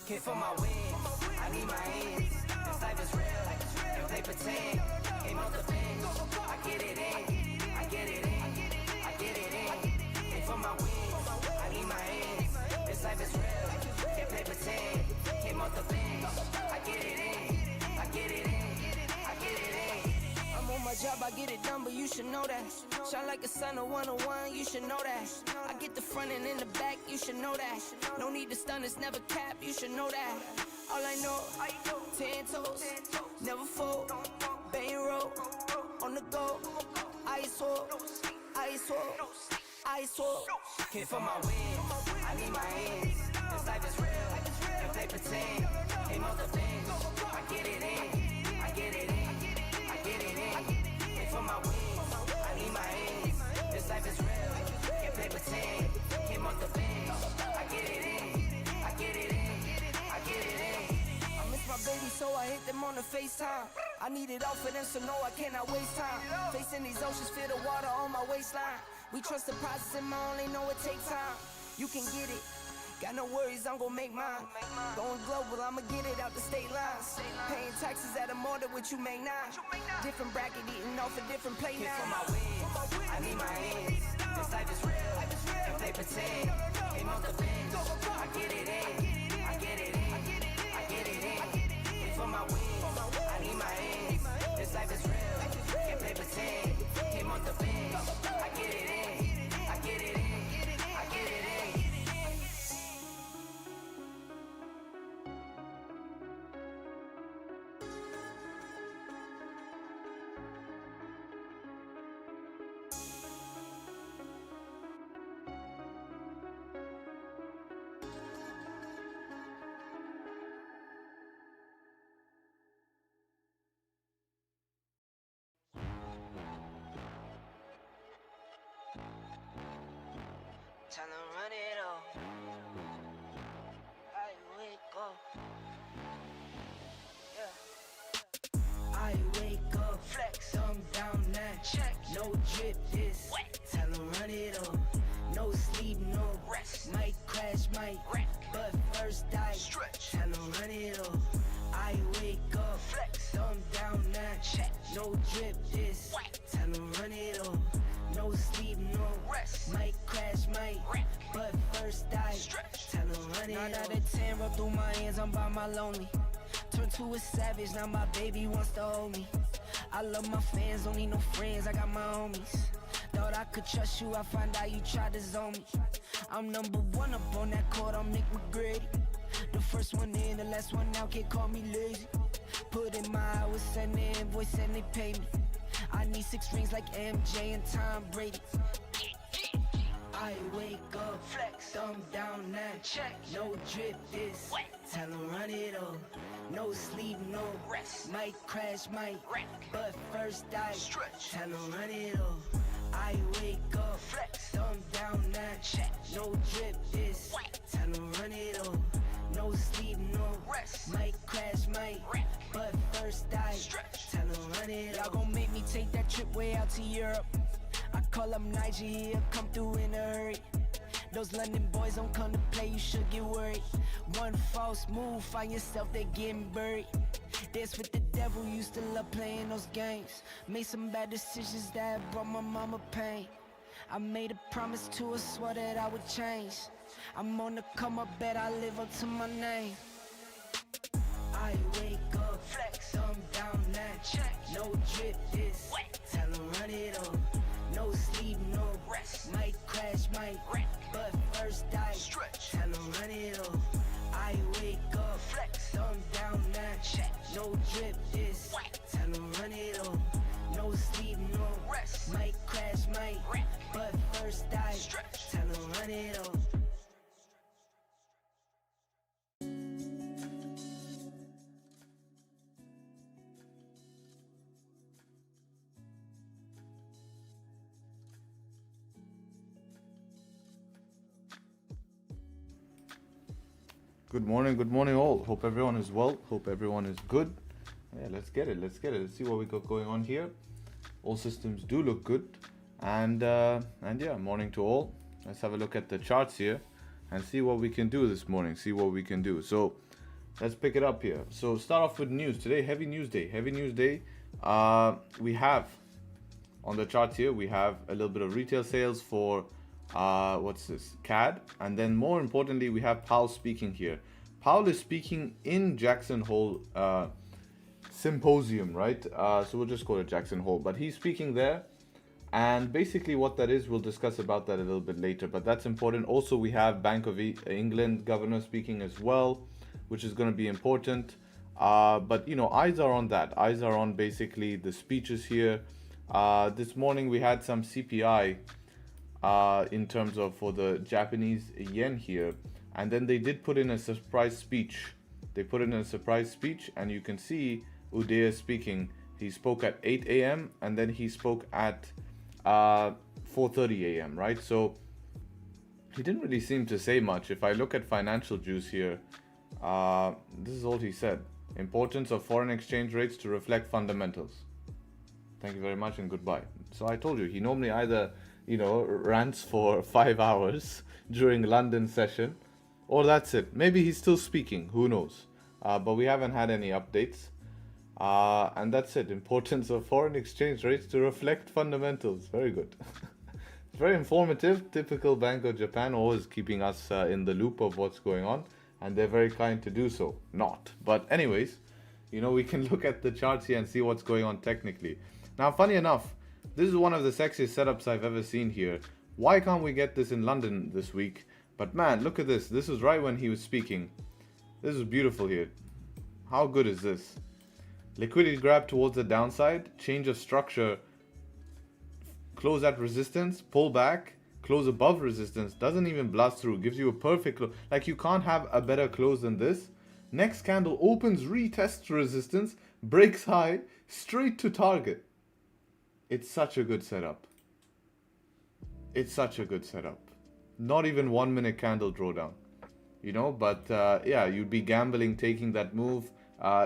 Came for my wins, I need my ends. This life is real, and play pretend. Came off the bench, I get it in, I get it in, I get it in. Came for my wins, I need my ends. This life is real, can't play pretend. Came off the bench, I get it in, I get it in, I get it in. I'm on my job, I get it done, but you should know that. Shine like a sun, a 101, you should know that. I get the front and in the back, you should know that. No need to stun, it's never cap, you should know that. All I know, 10 toes, never fold, bang roll, on the go, ice wall, ice wall, ice wall. Came for my wins, I need my ends. This life is real, and play pretend. Came off the bench, I get it in, I get it in, I get it in. Came for my wins, I need my ends. This life is real, can't play pretend. Came off the bench, I get it in, I get it in, I get it in. I miss my baby, so I hit them on the FaceTime. I need it all for them, so no, I cannot waste time. Facing these oceans, feel the water on my waistline. We trust the process and I only know it takes time. You can get it, got no worries, I'm gon' make mine. Going global, I'ma get it out the state lines. Paying taxes at a more than what you make now. Different bracket, eating off a different plate now. For my wins, I need my ends. This life is real, and play pretend. Came off the bench, I get it in, I get it in, I get it in. Came for my wins, I need my ends. This life is real, can't play pretend. Came off the bench, I get it in, I get it in, I get it in. Time to run it all. I wake up. Yeah. I wake up. Flex. Thumb down now. Check. No drip this. Wet. Tell 'em run it all. No sleep, no rest. Might crash, might wreck. But first I stretch. Tell 'em run it all. I wake up. Flex. Thumb down now. Check. No drip this. Wet. Tell 'em run it all. No sleep, no rest. Might crash, might wreck. But first I stretch. Tell 'em run it. 9 out of 10 roll through my hands, I'm by my lonely. Turned to a savage, now my baby wants to hold me. I love my fans, don't need no friends, I got my homies. Thought I could trust you, I find out you tried to zone me. I'm number one up on that court, I'm Nick McGrady. The first one in, the last one out, can't call me lazy. Put in my hours, send the invoice and they pay me. I need 6 rings like MJ and Tom Brady. I wake up, flex, thumb down now, check. No drip this, wet. Tell 'em run it all. No sleep, no rest. Might crash, might wreck. But first I stretch. Tell 'em run it all. I wake up, flex, thumb down now, check. No drip this, wet. Tell 'em run it all. No sleep, no rest. Might crash, might wreck. But first I stretch. Tell 'em run it all. Y'all gon' make me take that trip way out to Europe. I call up Nigeria, come through in a hurry. Those London boys don't come to play, you should get worried. One false move, find yourself there getting buried. Dance with the devil, used to love playing those games. Made some bad decisions that brought my mama pain. I made a promise to her, swore that I would change. I'm on the come up, bet I live up to my name. I wake up, flex, thumb down now, check. No drip this, wet. Tell 'em run it all. No sleep, no rest. Might crash, might wreck. But first I stretch. Tell 'em run it all. I wake up, flex, thumb down now, check. No drip this, wet. Tell 'em run it all. No sleep, no rest. Might crash, might wreck. But first I stretch. Tell 'em run it all. Good morning all. Hope everyone is well. Hope everyone is good. Yeah, let's get it. Let's see what we got going on here. All systems do look good. And yeah, morning to all. Let's have a look at the charts here and see what we can do this morning. See what we can do. So let's pick it up here. So start off with news today. Heavy news day. We have on the charts here, we have a little bit of retail sales for what's this, CAD, and then more importantly, we have Powell speaking here. Powell is speaking in Jackson Hole Symposium, right? So we'll just call it Jackson Hole, but he's speaking there. And basically what that is, we'll discuss about that a little bit later, but that's important. Also, we have Bank of England governor speaking as well, which is going to be important. But, you know, eyes are on that. Eyes are on basically the speeches here. This morning we had some CPI in terms of for the Japanese yen here. And then they did put in a surprise speech. And you can see Uday speaking. He spoke at 8 a.m. and then he spoke at 4:30 a.m. right? So he didn't really seem to say much. If I look at financial juice here, this is all he said. Importance of foreign exchange rates to reflect fundamentals. Thank you very much and goodbye. So I told you, he normally either, you know, rants for 5 hours during London session, or that's it. Maybe he's still speaking, who knows? But we haven't had any updates. And that's it. Importance of foreign exchange rates to reflect fundamentals. Very good. It's very informative. Typical Bank of Japan, always keeping us in the loop of what's going on. And they're very kind to do so. Not. But anyways, you know, we can look at the charts here and see what's going on technically. Now, funny enough, this is one of the sexiest setups I've ever seen here. Why can't we get this in London this week? But man, look at this. This was right when he was speaking. This is beautiful here. How good is this? Liquidity grab towards the downside, change of structure, close at resistance, pull back, close above resistance, doesn't even blast through, gives you a perfect close. Like, you can't have a better close than this. Next candle opens, retests resistance, breaks high, straight to target. It's such a good setup. Not even 1 minute candle drawdown, you know, but yeah, you'd be gambling taking that move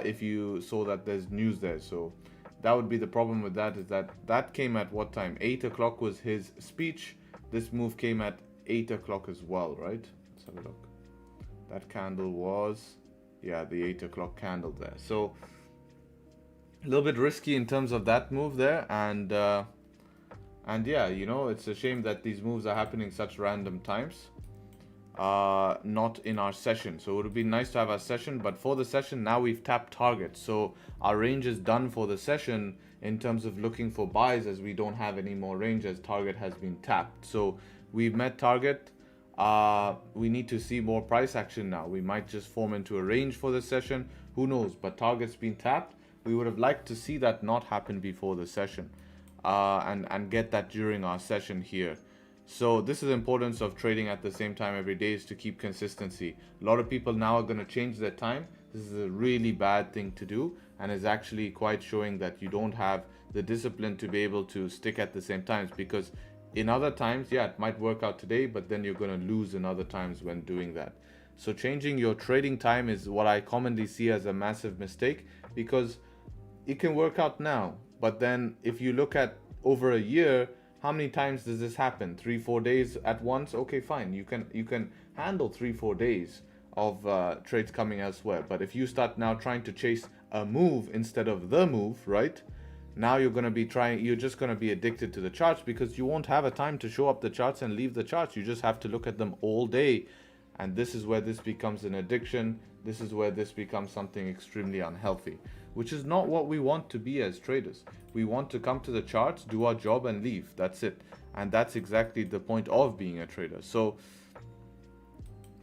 if you saw that there's news there. So that would be the problem with that, is that came at what time? 8 o'clock was his speech. This move came at 8 o'clock as well, right? Let's have a look. That candle was, yeah, the 8 o'clock candle there. So a little bit risky in terms of that move there. And yeah, you know, it's a shame that these moves are happening such random times. Not in our session. So it would be nice to have our session, but for the session now we've tapped target. So our range is done for the session in terms of looking for buys, as we don't have any more range as target has been tapped. So we've met target. We need to see more price action now. We might just form into a range for the session. Who knows? But target's been tapped. We would have liked to see that not happen before the session and get that during our session here. So this is the importance of trading at the same time every day, is to keep consistency. A lot of people now are going to change their time. This is a really bad thing to do, and is actually quite showing that you don't have the discipline to be able to stick at the same times, because in other times, yeah, it might work out today, but then you're going to lose in other times when doing that. So changing your trading time is what I commonly see as a massive mistake, because it can work out now, but then if you look at over a year, how many times does this happen? 3-4 days at once? Okay, fine. You can handle 3-4 days of trades coming elsewhere. But if you start now trying to chase a move instead of the move, right? Now you're just going to be addicted to the charts, because you won't have a time to show up the charts and leave the charts. You just have to look at them all day. And this is where this becomes an addiction. This is where this becomes something extremely unhealthy, which is not what we want to be as traders. We want to come to the charts, do our job and leave. That's it. And that's exactly the point of being a trader. So,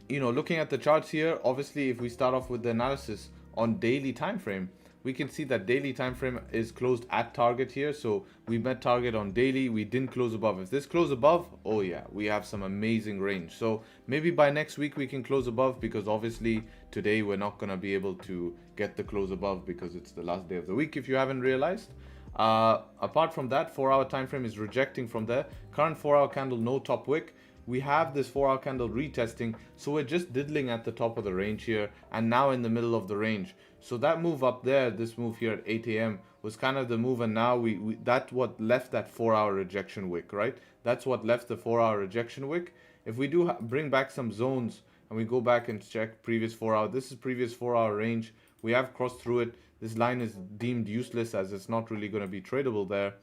you know, looking at the charts here, obviously if we start off with the analysis on daily time frame, we can see that daily time frame is closed at target here. So we met target on daily, we didn't close above. If this close above, oh yeah, we have some amazing range. So maybe by next week we can close above, because obviously today we're not going to be able to get the close above because it's the last day of the week, if you haven't realized. Apart from that, 4-hour time frame is rejecting from there. Current 4-hour candle, no top wick. We have this 4-hour candle retesting, so we're just diddling at the top of the range here, and now in the middle of the range. So that move up there, this move here at 8 a.m. was kind of the move, and now that's what left that 4-hour rejection wick, right? That's what left the 4-hour rejection wick. If we do bring back some zones and we go back and check previous 4 hour, this is previous 4 hour range. We have crossed through it. This line is deemed useless as it's not really going to be tradable there.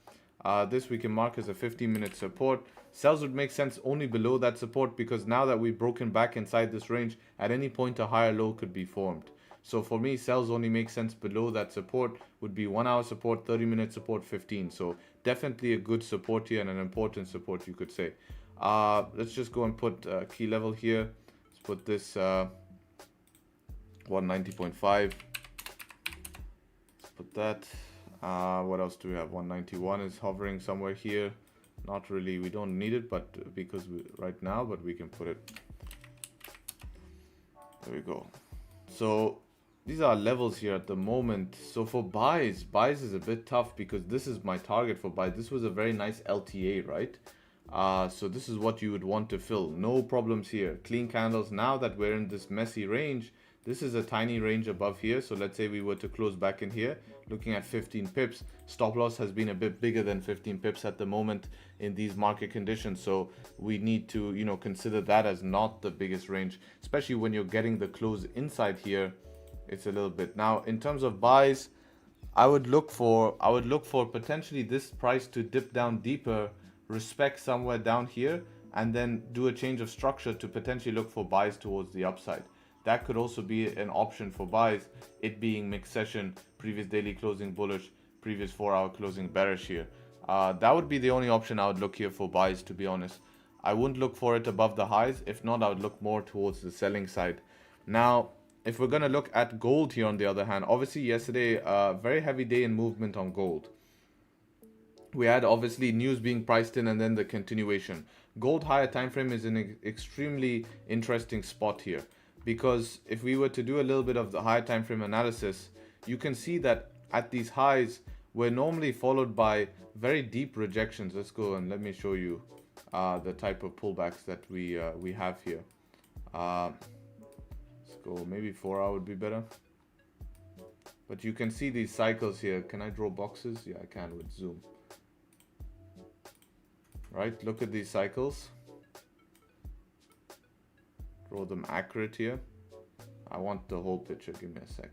This we can mark as a 15-minute support. Sells would make sense only below that support, because now that we've broken back inside this range, at any point a higher low could be formed. So for me, sells only make sense below that support. Would be 1 hour support, 30-minute support, 15. So definitely a good support here and an important support, you could say. Let's just go and put key level here. Let's put this 190.5. Let's put that. What else do we have? 191 is hovering somewhere here. Not really, we don't need it, but because right now, but we can put it. There we go. So these are levels here at the moment. So for buys is a bit tough, because this is my target for buy. This was a very nice LTA, right? So this is what you would want to fill. No problems here. Clean candles. Now that we're in this messy range, this is a tiny range above here. So let's say we were to close back in here, looking at 15 pips. Stop loss has been a bit bigger than 15 pips at the moment in these market conditions. So we need to, consider that as not the biggest range, especially when you're getting the close inside here. It's a little bit. Now, in terms of buys, I would look for potentially this price to dip down deeper, respect somewhere down here, and then do a change of structure to potentially look for buys towards the upside. That could also be an option for buys, it being mixed session, previous daily closing bullish, previous 4 hour closing bearish here. That would be the only option I would look here for buys, to be honest. I wouldn't look for it above the highs. If not, I would look more towards the selling side. Now, if we're going to look at gold here on the other hand, obviously yesterday, very heavy day in movement on gold. We had obviously news being priced in and then the continuation. Gold higher time frame is an extremely interesting spot here, because if we were to do a little bit of the higher time frame analysis, you can see that at these highs, we're normally followed by very deep rejections. Let's go and let me show you the type of pullbacks that we have here. Let's go, maybe 4 hour would be better. But you can see these cycles here. Can I draw boxes? Yeah, I can with zoom. Right, look at these cycles. Draw them accurate here. I want the whole picture, give me a sec.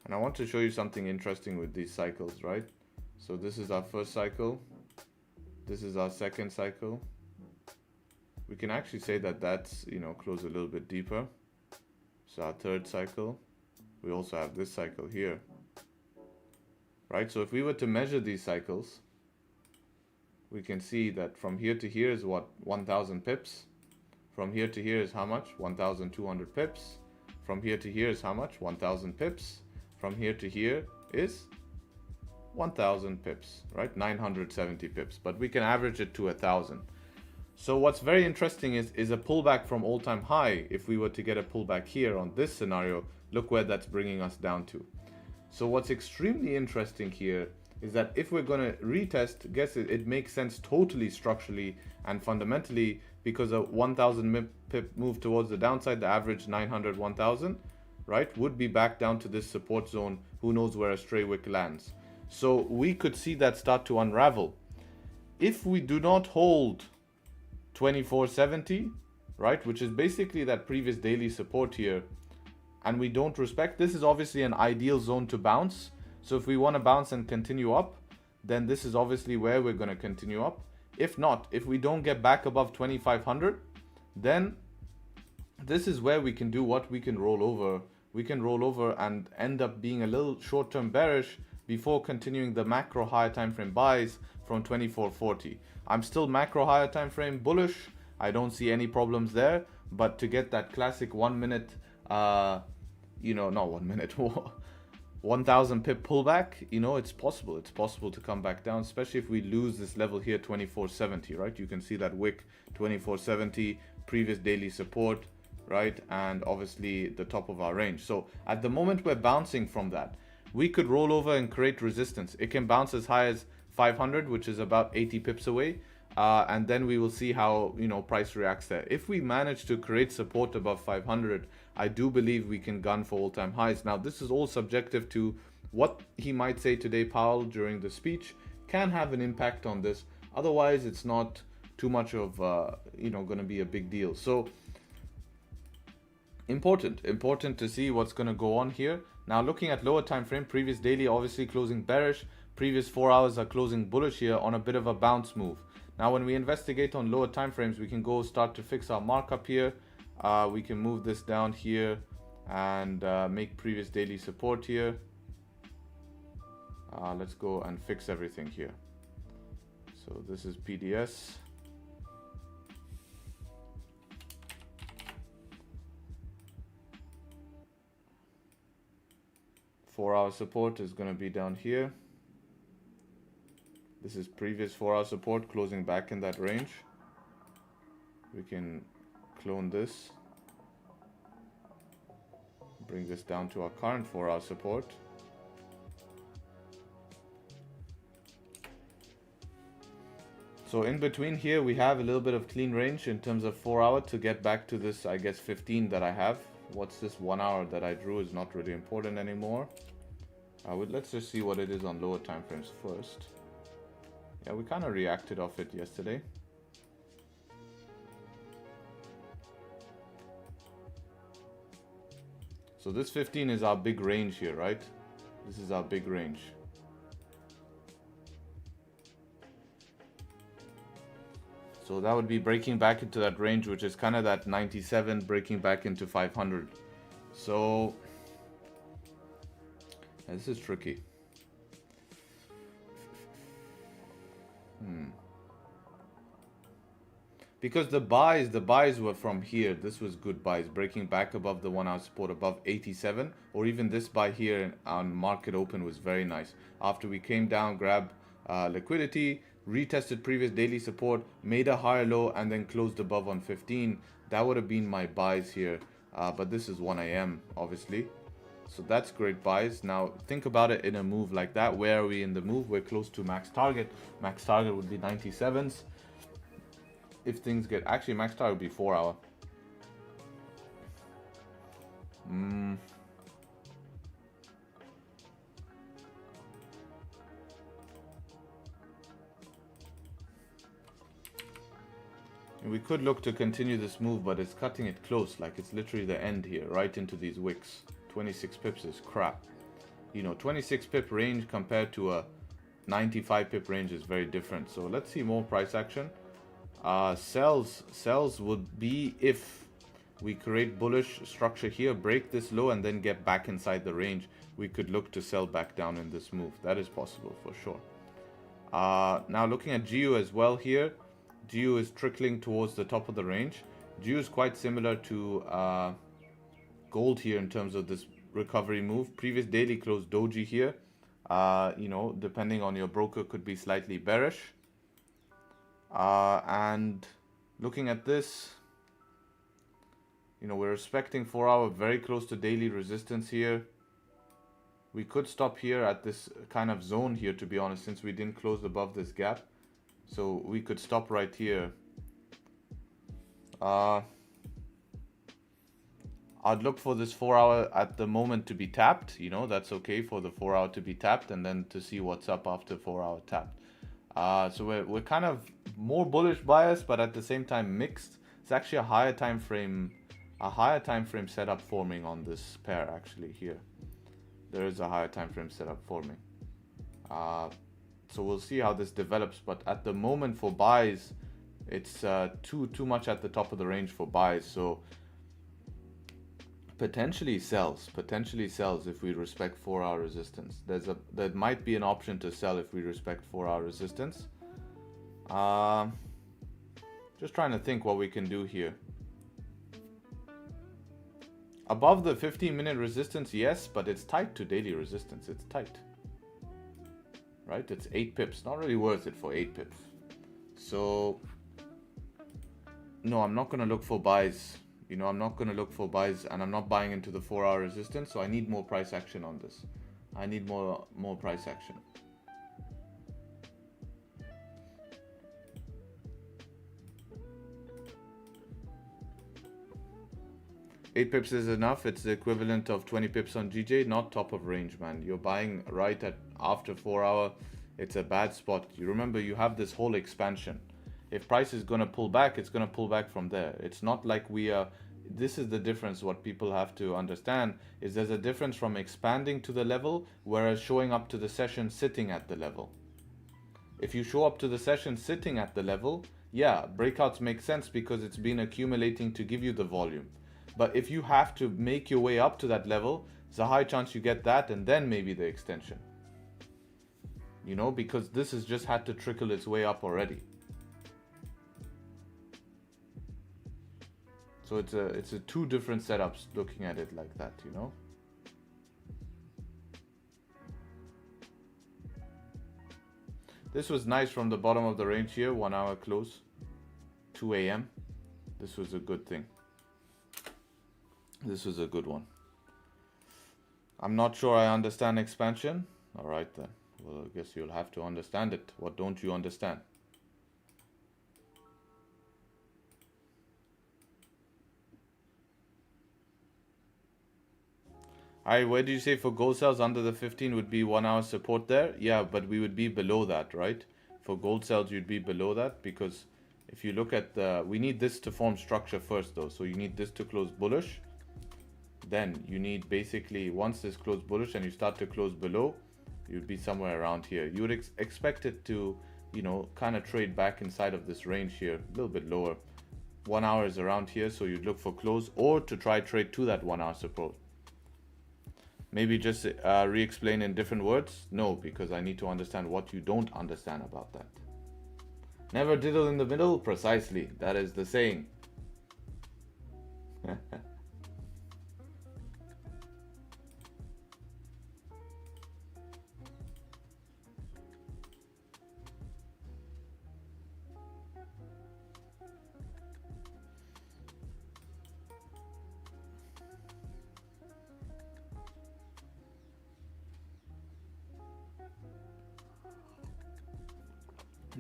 And I want to show you something interesting with these cycles, right? So this is our first cycle. This is our second cycle. We can actually say that that's, close a little bit deeper. So our third cycle. We also have this cycle here. Right, so if we were to measure these cycles, we can see that from here to here is what, 1000 pips. From here to here is how much? 1200 pips. From here to here is how much? 1000 pips. From here to here is 1000 pips, right? 970 pips, but we can average it to 1000. So what's very interesting is a pullback from all-time high. If we were to get a pullback here on this scenario, look where that's bringing us down to. So what's extremely interesting here is that if we're going to retest, guess it makes sense totally structurally and fundamentally, because a 1000 pip move towards the downside, the average 900, 1000, right, would be back down to this support zone. Who knows where a stray wick lands. So we could see that start to unravel. If we do not hold 2470, right, which is basically that previous daily support here, and we don't respect, this is obviously an ideal zone to bounce. So if we want to bounce and continue up, then this is obviously where we're going to continue up. If not, if we don't get back above 2500, then this is where we can do what? We can roll over. We can roll over and end up being a little short-term bearish before continuing the macro higher time frame buys from 2440. I'm still macro higher time frame bullish. I don't see any problems there, but to get that classic 1 minute not 1 minute 1000 pip pullback, it's possible. It's possible to come back down, especially if we lose this level here, 2470, right? You can see that wick 2470, previous daily support, right? And obviously the top of our range. So at the moment we're bouncing from that, we could roll over and create resistance. It can bounce as high as 500, which is about 80 pips away. And then we will see how price reacts there. If we manage to create support above 500, I do believe we can gun for all-time highs. Now this is all subjective to what he might say today. Powell during the speech can have an impact on this. Otherwise it's not too much of going to be a big deal. So important to see what's going to go on here. Now looking at lower time frame, previous daily obviously closing bearish, previous 4 hours are closing bullish here on a bit of a bounce move. Now when we investigate on lower time frames, we can go start to fix our markup here. We can move this down here and make previous daily support here. Let's go and fix everything here. So this is PDS. Four-hour support is going to be down here. This is previous 4-hour support closing back in that range. We can clone this. Bring this down to our current 4-hour support. So in between here, we have a little bit of clean range in terms of 4-hour to get back to this, I guess, 15 that I have. What's this 1 hour that I drew is not really important anymore. Let's just see what it is on lower time frames first. Yeah, we kind of reacted off it yesterday. So this 15 is our big range here, right? This is our big range. So that would be breaking back into that range, which is kind of that 97, breaking back into 500. So this is tricky. Because the buys were from here. This was good buys, breaking back above the 1-hour support above 87, or even this buy here on market open was very nice. After we came down, grabbed liquidity, retested previous daily support, made a higher low, and then closed above on 15. That would have been my buys here, but this is 1 AM obviously. So that's great buys. Now think about it in a move like that. Where are we in the move? We're close to max target. Max target would be 97s. If things get, actually max target would be 4-hour. We could look to continue this move, but it's cutting it close, like it's literally the end here, right into these wicks. 26 pips is crap. 26 pip range compared to a 95 pip range is very different. So let's see more price action. Sells would be if we create bullish structure here, break this low, and then get back inside the range. We could look to sell back down in this move. That is possible for sure. Now looking at GU as well here. GU is trickling towards the top of the range. GU is quite similar to gold here in terms of this recovery move. Previous daily close doji here. Depending on your broker, could be slightly bearish. And looking at this, we're respecting 4-hour very close to daily resistance here. We could stop here at this kind of zone here, to be honest, since we didn't close above this gap. So we could stop right here. I'd look for this 4-hour at the moment to be tapped. That's okay for the 4-hour to be tapped, and then to see what's up after 4-hour tapped. So we're kind of more bullish bias, but at the same time mixed. It's actually a higher time frame setup forming on this pair. Actually here there is a higher time frame setup forming. So we'll see how this develops, but at the moment for buys, it's too much at the top of the range for buys. So potentially sells if we respect 4-hour resistance. There might be an option to sell if we respect 4-hour resistance. Just trying to think what we can do here. Above the 15-minute resistance, yes, but it's tight to daily resistance. It's tight, right? It's 8 pips. Not really worth it for 8 pips. So no, I'm not going to look for buys. I'm not going to look for buys, and I'm not buying into the 4-hour resistance. So I need more price action on this. I need more price action. Eight pips is enough. It's the equivalent of 20 pips on GJ, not top of range, man. You're buying right at after 4-hour. It's a bad spot. You remember, you have this whole expansion. If price is going to pull back, it's going to pull back from there. It's not like we are. This is the difference. What people have to understand is there's a difference from expanding to the level, whereas showing up to the session sitting at the level. If you show up to the session sitting at the level, yeah, breakouts make sense because it's been accumulating to give you the volume. But if you have to make your way up to that level, there's a high chance you get that and then maybe the extension. You know, because this has just had to trickle its way up already. So it's a two different setups looking at it like that, you know. This was nice from the bottom of the range here, 1 hour close, 2 a.m. This was a good thing. This was a good one. I'm not sure I understand expansion. All right then. Well, I guess you'll have to understand it. What don't you understand? Alright, where do you say for gold sales under the 15 would be 1 hour support there? Yeah, but we would be below that, right? For gold sales, you'd be below that because if you look at the, we need this to form structure first though. So you need this to close bullish. Then you need basically, once this close bullish and you start to close below, you'd be somewhere around here. You would expect it to, you know, kind of trade back inside of this range here, a little bit lower. 1 hour is around here, so you'd look for close or to try trade to that 1 hour support. Maybe just re-explain in different words? No, because I need to understand what you don't understand about that. Never diddle in the middle? Precisely. That is the saying.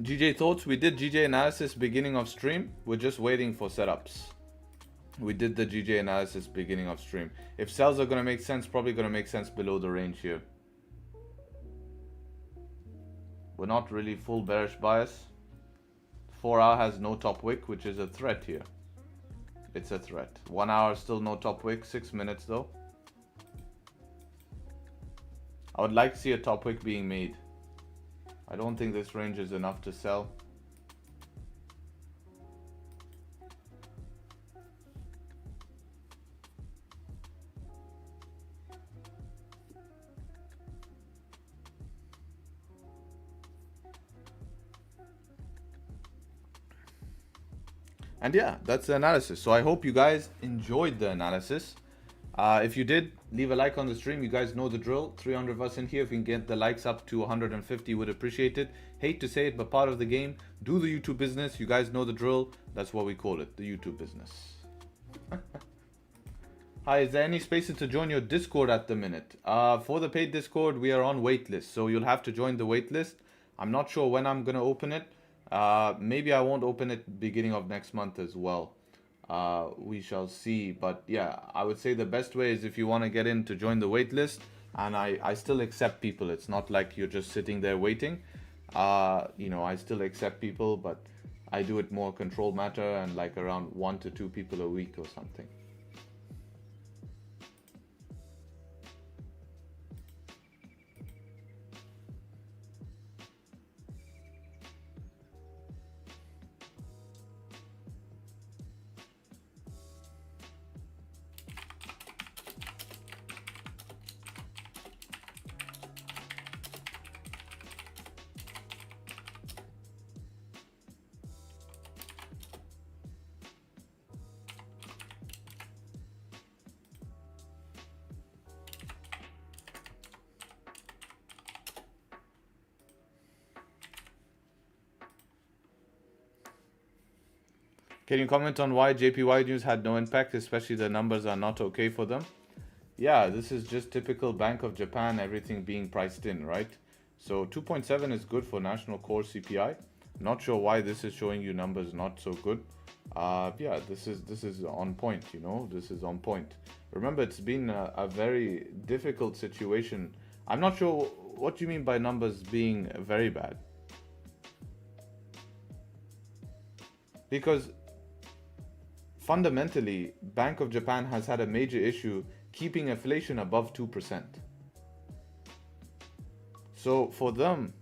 GJ thoughts? We did GJ analysis beginning of stream. We're just waiting for setups. We did the GJ analysis beginning of stream. If sells are going to make sense, probably going to make sense below the range here. We're not really full bearish bias. 4 hour has no top wick, which is a threat here. It's a threat. 1 hour still no top wick. 6 minutes though. I would like to see a top wick being made. I don't think this range is enough to sell. And yeah, that's the analysis. So I hope you guys enjoyed the analysis. If you did, leave a like on the stream. You guys know the drill. 300 of us in here. If we can get the likes up to 150, would appreciate it. Hate to say it, but part of the game. Do the YouTube business. You guys know the drill. That's what we call it, the YouTube business. Hi, is there any spaces to join your Discord at the minute? For the paid Discord, we are on waitlist. So you'll have to join the waitlist. I'm not sure when I'm going to open it. Maybe I won't open it beginning of next month as well. We shall see, but yeah, I would say the best way is if you want to get in to join the wait list, and I still accept people. It's not like you're just sitting there waiting. You know, I still accept people, but I do it more controlled matter and like around 1 to 2 people a week or something. Can you comment on why JPY news had no impact, especially the numbers are not okay for them? Yeah, this is just typical Bank of Japan, everything being priced in, right? So 2.7 is good for national core CPI. Not sure why this is showing you numbers not so good. Yeah, this is on point, you know, this is on point. Remember, it's been a very difficult situation. I'm not sure what you mean by numbers being very bad. Because fundamentally, Bank of Japan has had a major issue keeping inflation above 2%. So for them,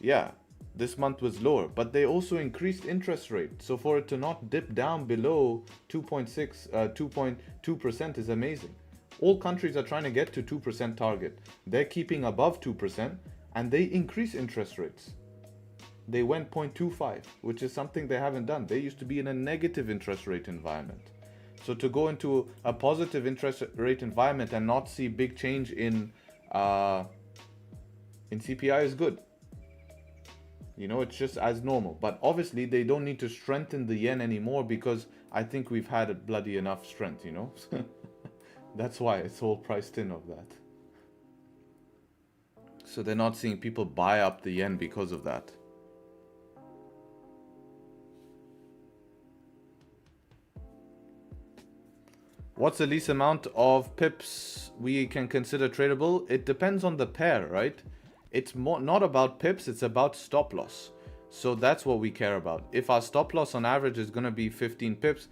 yeah, this month was lower, but they also increased interest rate. So for it to not dip down below 2.2% is amazing. All countries are trying to get to 2% target. They're keeping above 2% and they increase interest rates. They went 0.25, which is something they haven't done. They used to be in a negative interest rate environment. So to go into a positive interest rate environment and not see big change in CPI is good. You know, it's just as normal. But obviously, they don't need to strengthen the yen anymore because I think we've had a bloody enough strength, you know. That's why it's all priced in of that. So they're not seeing people buy up the yen because of that. What's the least amount of pips we can consider tradable? It depends on the pair, right? It's not about pips, it's about stop loss. So that's what we care about. If our stop loss on average is going to be 15 pips,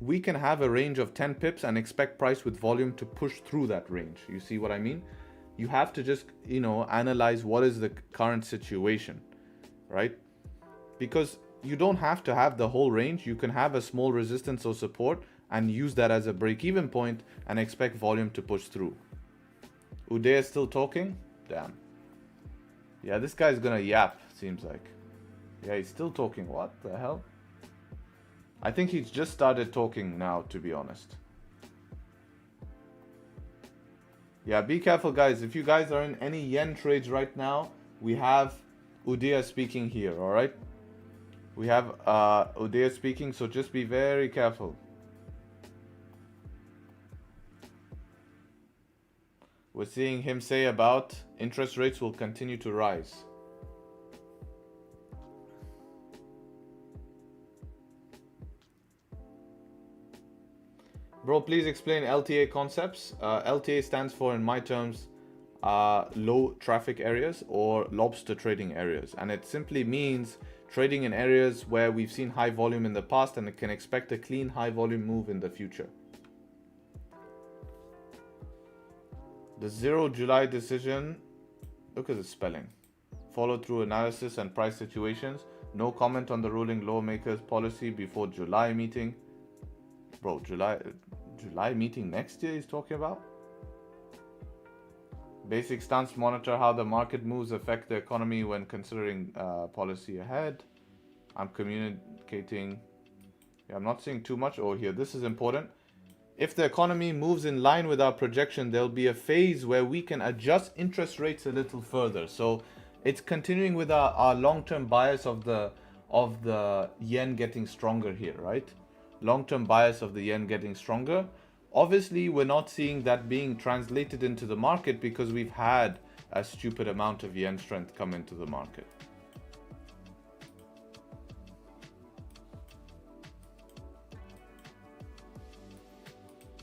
we can have a range of 10 pips and expect price with volume to push through that range. You see what I mean? You have to just, you know, analyze what is the current situation, right? Because you don't have to have the whole range. You can have a small resistance or support and use that as a break-even point and expect volume to push through. Uday is still talking? Damn. Yeah, this guy's gonna yap, seems like. Yeah, he's still talking. What the hell? I think he's just started talking now, to be honest. Yeah, be careful, guys. If you guys are in any yen trades right now, we have Uday speaking here, all right? We have Uday speaking, so just be very careful. We're seeing him say about interest rates will continue to rise. Bro, please explain LTA concepts. LTA stands for, in my terms, low traffic areas or lobster trading areas. And it simply means trading in areas where we've seen high volume in the past and it can expect a clean high volume move in the future. The 0 July decision, look at the spelling. Follow through analysis and price situations. No comment on the ruling lawmakers' policy before July meeting. Bro, July meeting next year he's talking about? Basic stance, monitor how the market moves affect the economy when considering policy ahead. I'm communicating. Yeah, I'm not saying too much over here. This is important. If the economy moves in line with our projection, there'll be a phase where we can adjust interest rates a little further. So it's continuing with our long-term bias of the yen getting stronger here, right? Long-term bias of the yen getting stronger. Obviously, we're not seeing that being translated into the market because we've had a stupid amount of yen strength come into the market.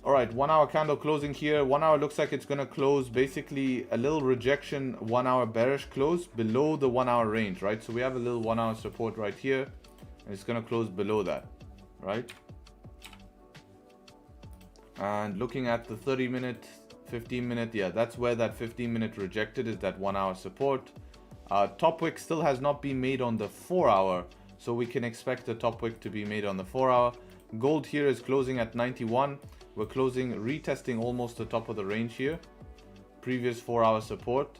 All right, 1 hour candle closing here. 1 hour looks like it's going to close basically a little rejection, 1 hour bearish close below the 1 hour range, right? So we have a little 1 hour support right here and it's going to close below that, right? And looking at the 30 minute, 15 minute, yeah, that's where that 15 minute rejected is, that 1 hour support. Top wick still has not been made on the 4 hour, so we can expect the top wick to be made on the 4 hour. Gold here is closing at 91. We're closing, retesting almost the top of the range here. Previous 4 hour support.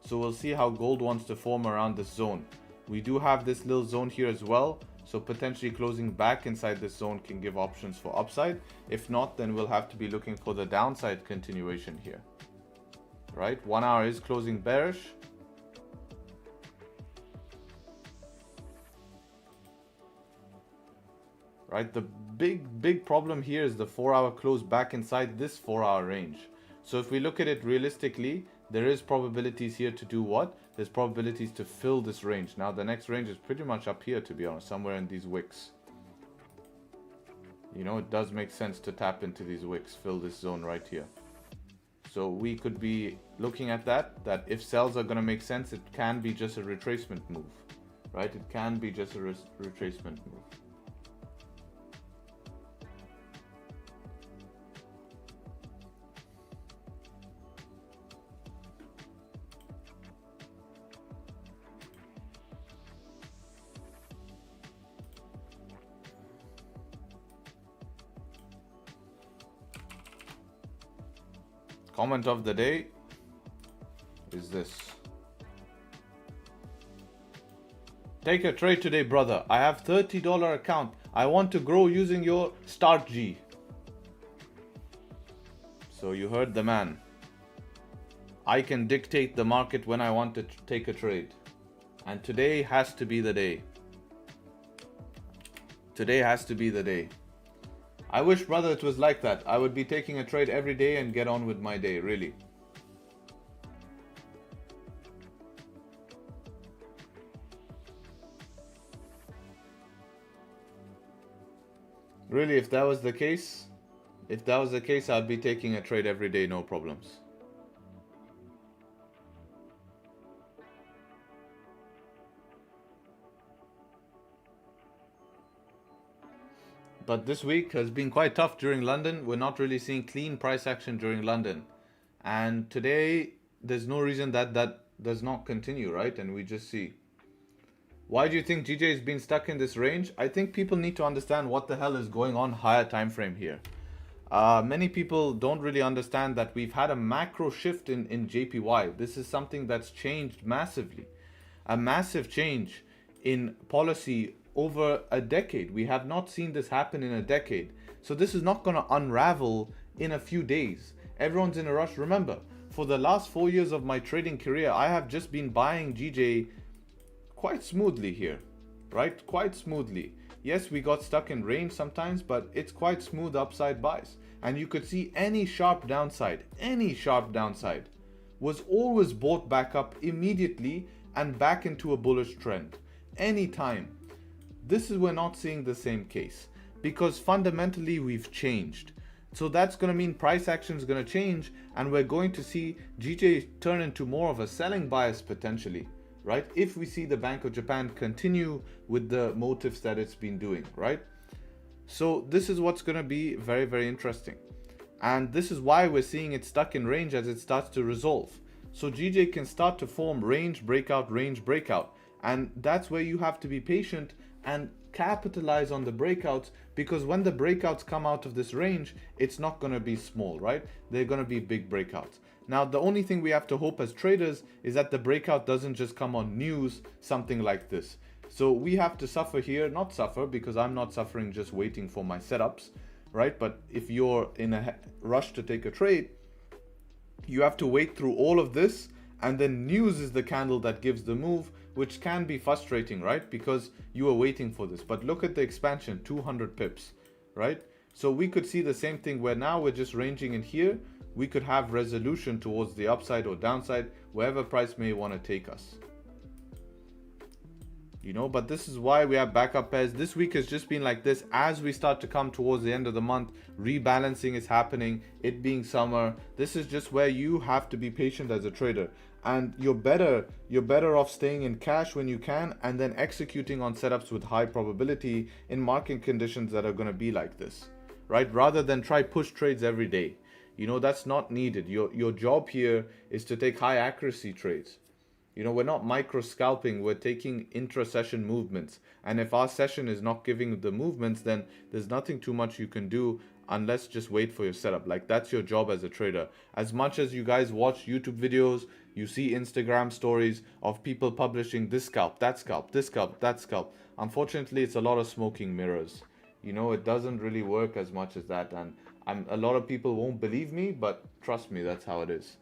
So we'll see how gold wants to form around this zone. We do have this little zone here as well. So potentially closing back inside this zone can give options for upside. If not, then we'll have to be looking for the downside continuation here. Right? 1 hour is closing bearish. Right? The big problem here is the 4 hour close back inside this 4 hour range. So if we look at it realistically, there is probabilities here to do what? There's probabilities to fill this range. Now the next range is pretty much up here, to be honest, somewhere in these wicks. You know, it does make sense to tap into these wicks, fill this zone right here. So we could be looking at that if sells are going to make sense, it can be just a retracement move, right? It can be just a retracement move. Comment of the day is this. Take a trade today, brother. I have $30 account. I want to grow using your Start G. So you heard the man. I can dictate the market when I want to take a trade. And today has to be the day. Today has to be the day. I wish, brother, it was like that. I would be taking a trade every day and get on with my day, really. Really, if that was the case, I'd be taking a trade every day, no problems. But this week has been quite tough during London. We're not really seeing clean price action during London. And today, there's no reason that does not continue, right? And we just see. Why do you think GJ has been stuck in this range? I think people need to understand what the hell is going on higher time frame here. Many people don't really understand that we've had a macro shift in JPY. This is something that's changed massively. A massive change in policy over a decade. We have not seen this happen in a decade. So this is not going to unravel in a few days. Everyone's in a rush. Remember, for the last 4 years of my trading career, I have just been buying GJ quite smoothly here, right? Quite smoothly. Yes, we got stuck in range sometimes, but it's quite smooth upside buys. And you could see any sharp downside was always bought back up immediately and back into a bullish trend. Anytime. This is, we're not seeing the same case because fundamentally we've changed. So that's going to mean price action is going to change and we're going to see GJ turn into more of a selling bias potentially, right? If we see the Bank of Japan continue with the motives that it's been doing, right? So this is what's going to be very, very interesting. And this is why we're seeing it stuck in range as it starts to resolve. So GJ can start to form range breakout. And that's where you have to be patient and capitalize on the breakouts, because when the breakouts come out of this range, it's not going to be small, right? They're going to be big breakouts. Now, the only thing we have to hope as traders is that the breakout doesn't just come on news, something like this. So we have to suffer here, not suffer, because I'm not suffering just waiting for my setups, right? But if you're in a rush to take a trade, you have to wait through all of this, and then news is the candle that gives the move, which can be frustrating, right? Because you were waiting for this. But look at the expansion, 200 pips, right? So we could see the same thing where now we're just ranging in here. We could have resolution towards the upside or downside, wherever price may want to take us. You know, but this is why we have backup pairs. This week has just been like this. As we start to come towards the end of the month, rebalancing is happening, it being summer. This is just where you have to be patient as a trader. And you're better off staying in cash when you can, and then executing on setups with high probability in market conditions that are going to be like this, right? Rather than try push trades every day. You know, that's not needed. Your job here is to take high accuracy trades. You know, we're not micro scalping, we're taking intra-session movements. And if our session is not giving the movements, then there's nothing too much you can do unless just wait for your setup. Like, that's your job as a trader. As much as you guys watch YouTube videos, you see Instagram stories of people publishing this scalp, that scalp, this scalp, that scalp. Unfortunately, it's a lot of smoking mirrors. You know, it doesn't really work as much as that. And a lot of people won't believe me, but trust me, that's how it is.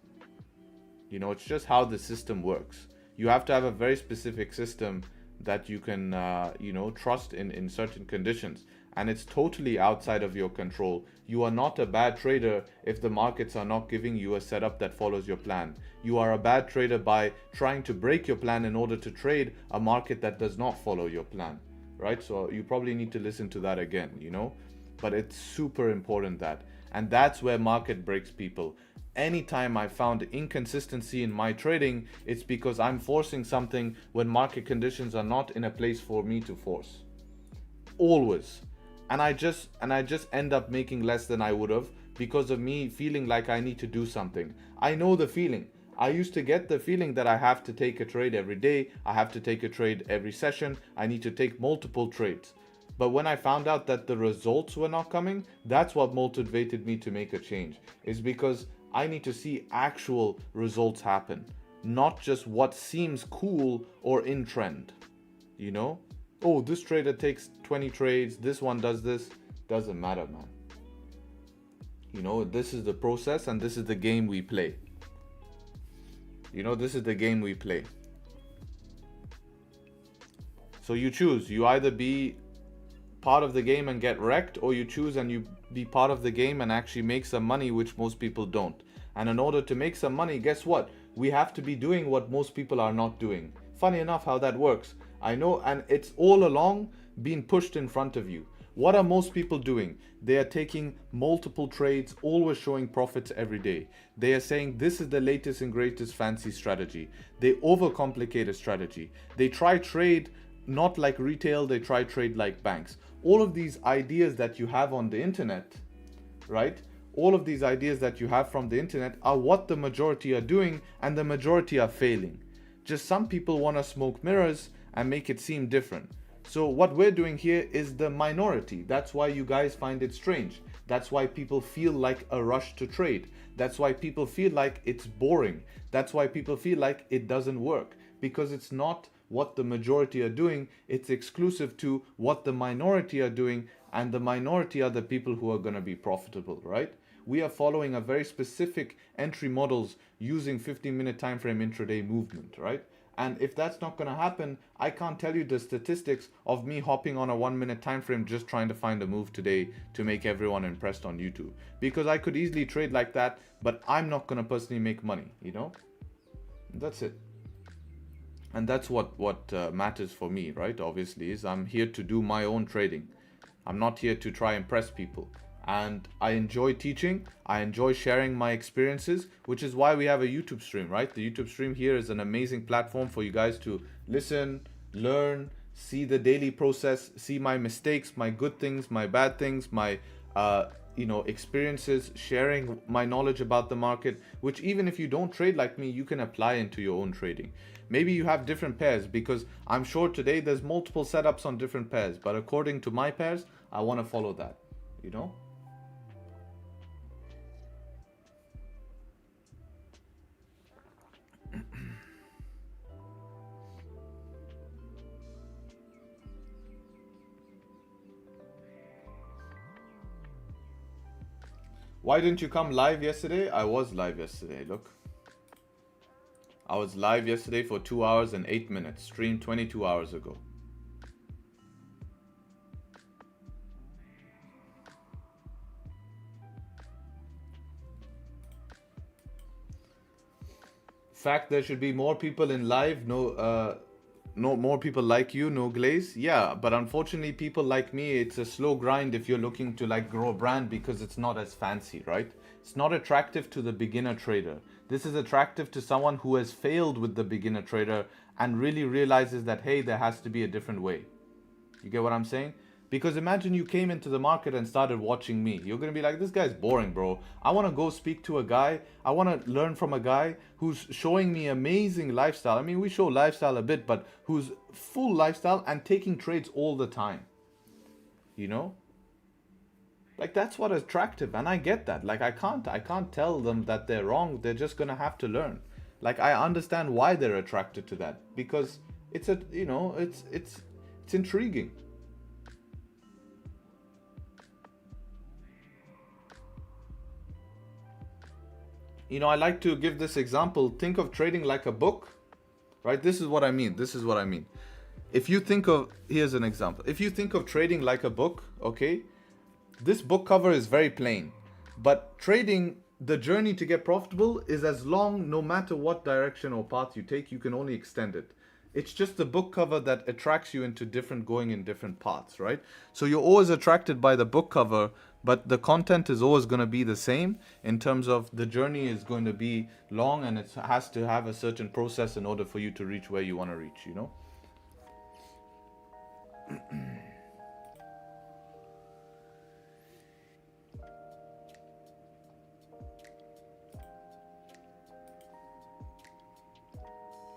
You know, it's just how the system works. You have to have a very specific system that you can, you know, trust in certain conditions. And it's totally outside of your control. You are not a bad trader if the markets are not giving you a setup that follows your plan. You are a bad trader by trying to break your plan in order to trade a market that does not follow your plan, right? So you probably need to listen to that again, you know, but it's super important that. And that's where market breaks people. Anytime I found inconsistency in my trading, it's because I'm forcing something when market conditions are not in a place for me to force. Always. And I just end up making less than I would have because of me feeling like I need to do something. I know the feeling. I used to get the feeling that I have to take a trade every day. I have to take a trade every session. I need to take multiple trades. But when I found out that the results were not coming, that's what motivated me to make a change. Is because I need to see actual results happen, not just what seems cool or in trend. You know, oh, this trader takes 20 trades, this one does this. Doesn't matter, man. You know, this is the process and this is the game we play. You know, this is the game we play. So you choose. You either be part of the game and get wrecked, or you choose and you be part of the game and actually make some money, which most people don't. And in order to make some money, guess what? We have to be doing what most people are not doing. Funny enough how that works. I know, and it's all along being pushed in front of you. What are most people doing? They are taking multiple trades, always showing profits every day. They are saying this is the latest and greatest fancy strategy. They overcomplicate a strategy. They try trade not like retail, they try trade like banks. All of these ideas that you have on the internet, right? All of these ideas that you have from the internet are what the majority are doing, and the majority are failing. Just some people want to smoke mirrors and make it seem different. So what we're doing here is the minority. That's why you guys find it strange. That's why people feel like a rush to trade. That's why people feel like it's boring. That's why people feel like it doesn't work, because it's not what the majority are doing. It's exclusive to what the minority are doing, and the minority are the people who are going to be profitable, right? We are following a very specific entry models using 15-minute time frame intraday movement, right? And if that's not going to happen, I can't tell you the statistics of me hopping on a 1-minute time frame just trying to find a move today to make everyone impressed on YouTube, because I could easily trade like that, but I'm not going to personally make money, you know? That's it. And that's what matters for me, right? Obviously, is I'm here to do my own trading. I'm not here to try and impress people. And I enjoy teaching. I enjoy sharing my experiences, which is why we have a YouTube stream, right? The YouTube stream here is an amazing platform for you guys to listen, learn, see the daily process, see my mistakes, my good things, my bad things, my experiences, sharing my knowledge about the market, which even if you don't trade like me, you can apply into your own trading. Maybe you have different pairs, because I'm sure today there's multiple setups on different pairs, but according to my pairs, I want to follow that, you know? Why didn't you come live yesterday? I was live yesterday, look. I was live yesterday for 2 hours and 8 minutes, streamed 22 hours ago. Fact, there should be more people in live, no more people like you, no glaze. Yeah, but unfortunately people like me, it's a slow grind if you're looking to like grow a brand, because it's not as fancy, right? It's not attractive to the beginner trader. This is attractive to someone who has failed with the beginner trader and really realizes that, hey, there has to be a different way. You get what I'm saying? Because imagine you came into the market and started watching me. You're going to be like, this guy's boring, bro. I want to go speak to a guy. I want to learn from a guy who's showing me amazing lifestyle. I mean, we show lifestyle a bit, but who's full lifestyle and taking trades all the time. You know? Like, that's what is attractive. And I get that. Like, I can't tell them that they're wrong. They're just going to have to learn. Like, I understand why they're attracted to that. Because it's intriguing. You know, I like to give this example. Think of trading like a book, right? This is what I mean. If you think of, here's an example. If you think of trading like a book, okay, this book cover is very plain. But trading, the journey to get profitable is as long, no matter what direction or path you take, you can only extend it. It's just the book cover that attracts you into going in different paths, right? So you're always attracted by the book cover, but the content is always going to be the same in terms of the journey is going to be long, and it has to have a certain process in order for you to reach where you want to reach, you know?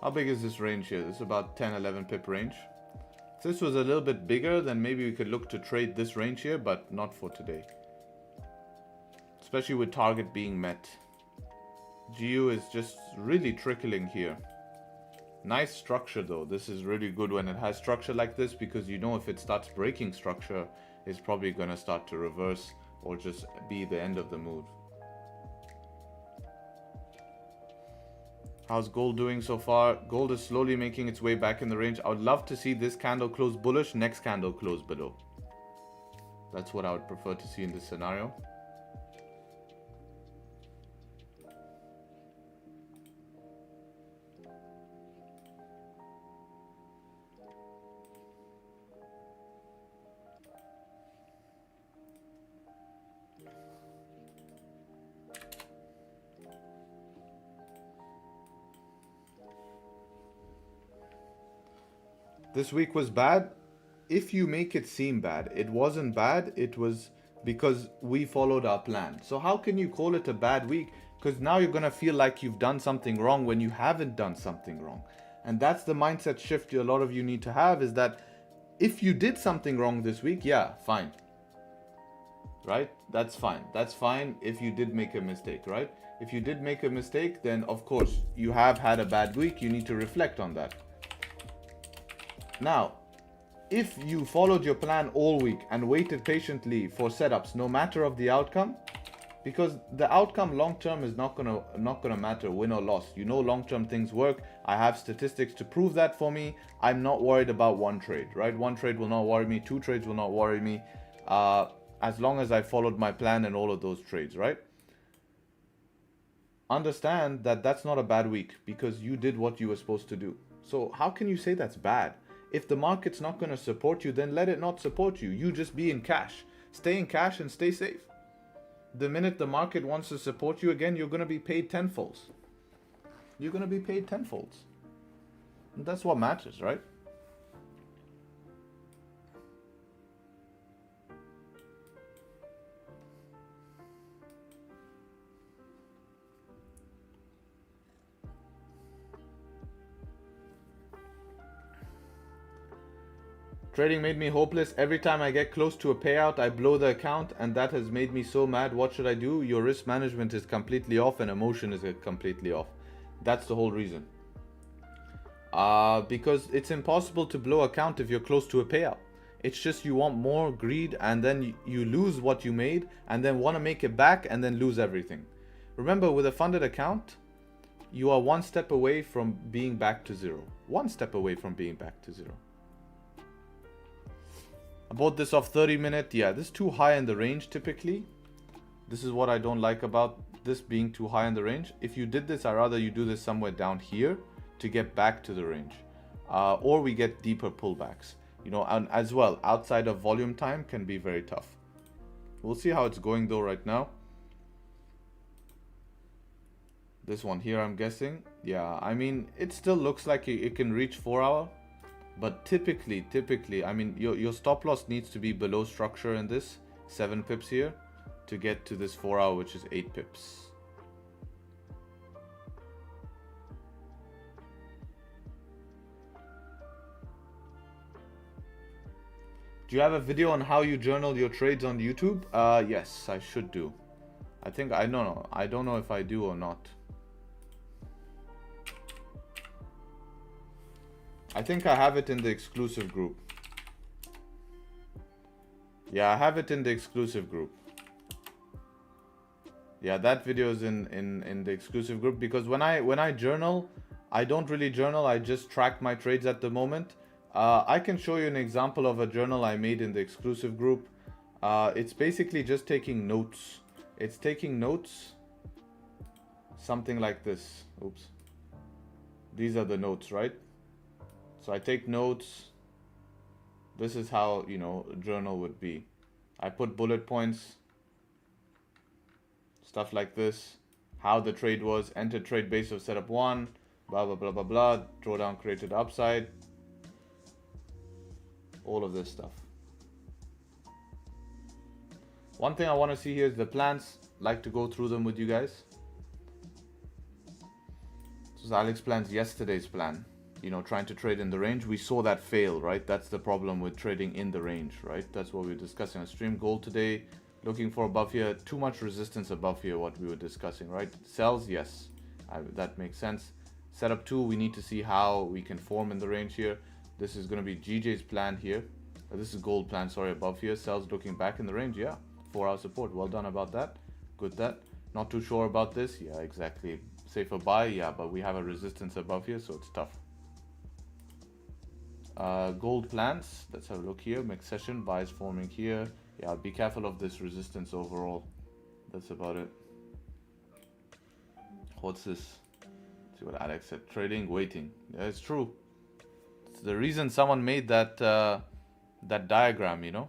How big is this range here? This is about 10-11 pip range. If this was a little bit bigger, then maybe we could look to trade this range here, but not for today. Especially with target being met. GU is just really trickling here. Nice structure though. This is really good when it has structure like this, because you know if it starts breaking structure, it's probably going to start to reverse or just be the end of the move. How's gold doing so far? Gold is slowly making its way back in the range. I would love to see this candle close bullish, next candle close below. That's what I would prefer to see in this scenario. This week was bad. If you make it seem bad, it wasn't bad. It was because we followed our plan. So how can you call it a bad week? Because now you're going to feel like you've done something wrong when you haven't done something wrong. And that's the mindset shift a lot of you need to have, is that if you did something wrong this week, yeah, fine. Right? That's fine. That's fine if you did make a mistake, right? If you did make a mistake, then of course you have had a bad week. You need to reflect on that. Now, if you followed your plan all week and waited patiently for setups, no matter of the outcome, because the outcome long term is not gonna matter, win or loss. You know, long term things work. I have statistics to prove that for me. I'm not worried about one trade, right? One trade will not worry me. Two trades will not worry me, as long as I followed my plan in all of those trades, right? Understand that that's not a bad week because you did what you were supposed to do. So how can you say that's bad? If the market's not going to support you, then let it not support you. You just be in cash. Stay in cash and stay safe. The minute the market wants to support you again, you're going to be paid tenfolds. You're going to be paid tenfolds. And that's what matters, right? Trading made me hopeless. Every time I get close to a payout, I blow the account, and that has made me so mad. What should I do? Your risk management is completely off and emotion is completely off. That's the whole reason. Because it's impossible to blow account if you're close to a payout. It's just you want more greed, and then you lose what you made and then want to make it back and then lose everything. Remember, with a funded account, you are one step away from being back to zero. One step away from being back to zero. I bought this off 30-minute. Yeah, this is too high in the range typically. This is what I don't like about this being too high in the range. If you did this, I'd rather you do this somewhere down here to get back to the range. Or we get deeper pullbacks. You know, and as well, outside of volume time can be very tough. We'll see how it's going though right now. This one here, I'm guessing. Yeah, I mean, it still looks like it can reach 4 hour. But typically, I mean, your stop loss needs to be below structure in this 7 pips here to get to this 4 hour, which is 8 pips. Do you have a video on how you journal your trades on YouTube? Yes, I should do. I think I don't know if I do or not. I think I have it in the exclusive group. Yeah, I have it in the exclusive group. Yeah, that video is in the exclusive group, because when I journal, I don't really journal. I just track my trades at the moment. I can show you an example of a journal I made in the exclusive group. It's basically just taking notes. It's taking notes, something like this. Oops. These are the notes, right? So I take notes. This is how, you know, a journal would be. I put bullet points, stuff like this, how the trade was, enter trade base of setup 1, blah, blah, blah, blah, blah, drawdown created upside, all of this stuff. One thing I want to see here is the plans. Like to go through them with you guys. This is Alex plans yesterday's plan. You know, trying to trade in the range. We saw that fail, right? That's the problem with trading in the range, right? That's what we were discussing on stream. Gold today, looking for above here. Too much resistance above here, what we were discussing, right? Sells, yes. That makes sense. Setup 2, we need to see how we can form in the range here. This is going to be GJ's plan here. This is gold plan, sorry, above here. Sells looking back in the range, yeah. 4-hour support, well done about that. Good that. Not too sure about this, yeah, exactly. Safer buy, yeah, but we have a resistance above here, so it's tough. Gold plans, let's have a look here. Mixed session, buys forming here. Yeah, be careful of this resistance overall. That's about it. What's this? Let's see what Alex said. Trading, waiting. Yeah, it's true. It's the reason someone made that that diagram, you know.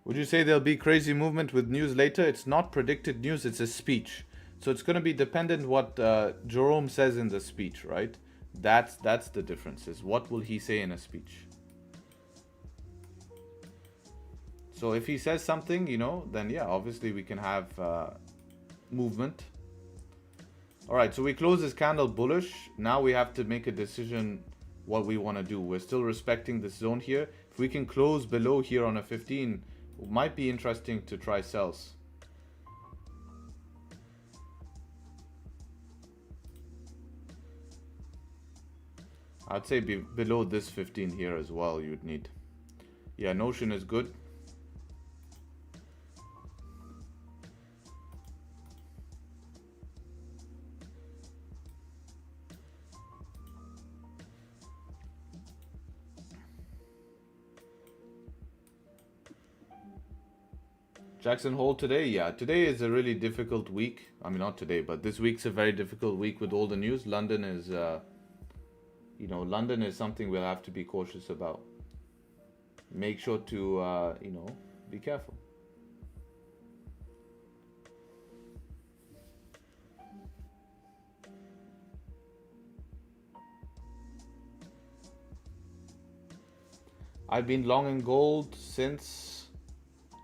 Would you say there'll be crazy movement with news later? It's not predicted news, it's a speech. So it's going to be dependent what Jerome says in the speech, right? That's the difference, is what will he say in a speech. So if he says something, you know, then yeah, obviously we can have movement. All right, so we close this candle bullish. Now we have to make a decision what we want to do. We're still respecting this zone here. If we can close below here on a 15, it might be interesting to try sells. I'd say below this 15 here as well, you'd need. Yeah, Notion is good. Jackson Hole today, yeah, today is a really difficult week. I mean, not today, but this week's a very difficult week with all the news. London is, you know, London is something we'll have to be cautious about. Make sure to, you know, be careful. I've been long in gold since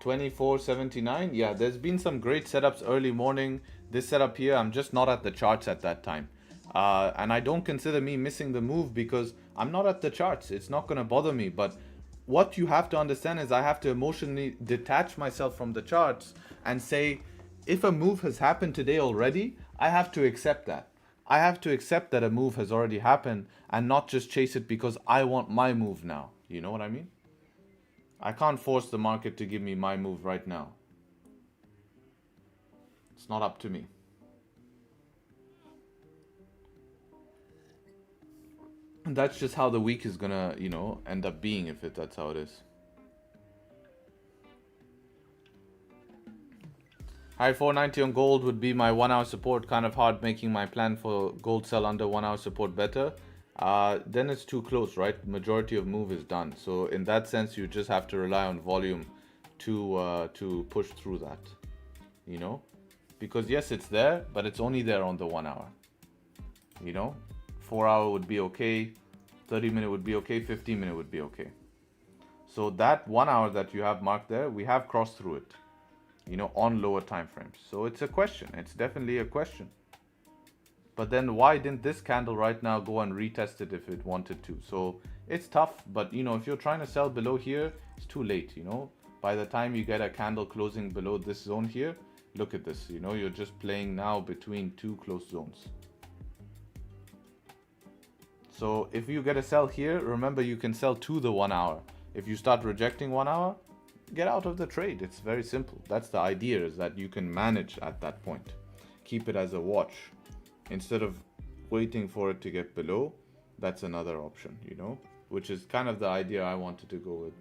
24.79. Yeah, there's been some great setups early morning. This setup here, I'm just not at the charts at that time. And I don't consider me missing the move because I'm not at the charts. It's not going to bother me. But what you have to understand is I have to emotionally detach myself from the charts and say, if a move has happened today already, I have to accept that. I have to accept that a move has already happened and not just chase it because I want my move now. You know what I mean? I can't force the market to give me my move right now. It's not up to me. And that's just how the week is gonna, you know, end up being if that's how it is. High 490 on gold would be my 1 hour support. Kind of hard making my plan for gold sell under 1 hour support better. Then it's too close, right? Majority of move is done. So in that sense, you just have to rely on volume to push through that, you know, because yes, it's there, but it's only there on the 1 hour, you know. 4 hour would be okay, 30-minute would be okay, 15-minute would be okay. So that 1 hour that you have marked there, we have crossed through it, you know, on lower time frames. So it's a question. It's definitely a question. But then why didn't this candle right now go and retest it if it wanted to? So it's tough, but you know, if you're trying to sell below here, it's too late, you know. By the time you get a candle closing below this zone here, look at this, you know, you're just playing now between two close zones. So if you get a sell here, remember you can sell to the 1 hour. If you start rejecting 1 hour, get out of the trade. It's very simple. That's the idea, is that you can manage at that point. Keep it as a watch. Instead of waiting for it to get below, that's another option, you know, which is kind of the idea I wanted to go with.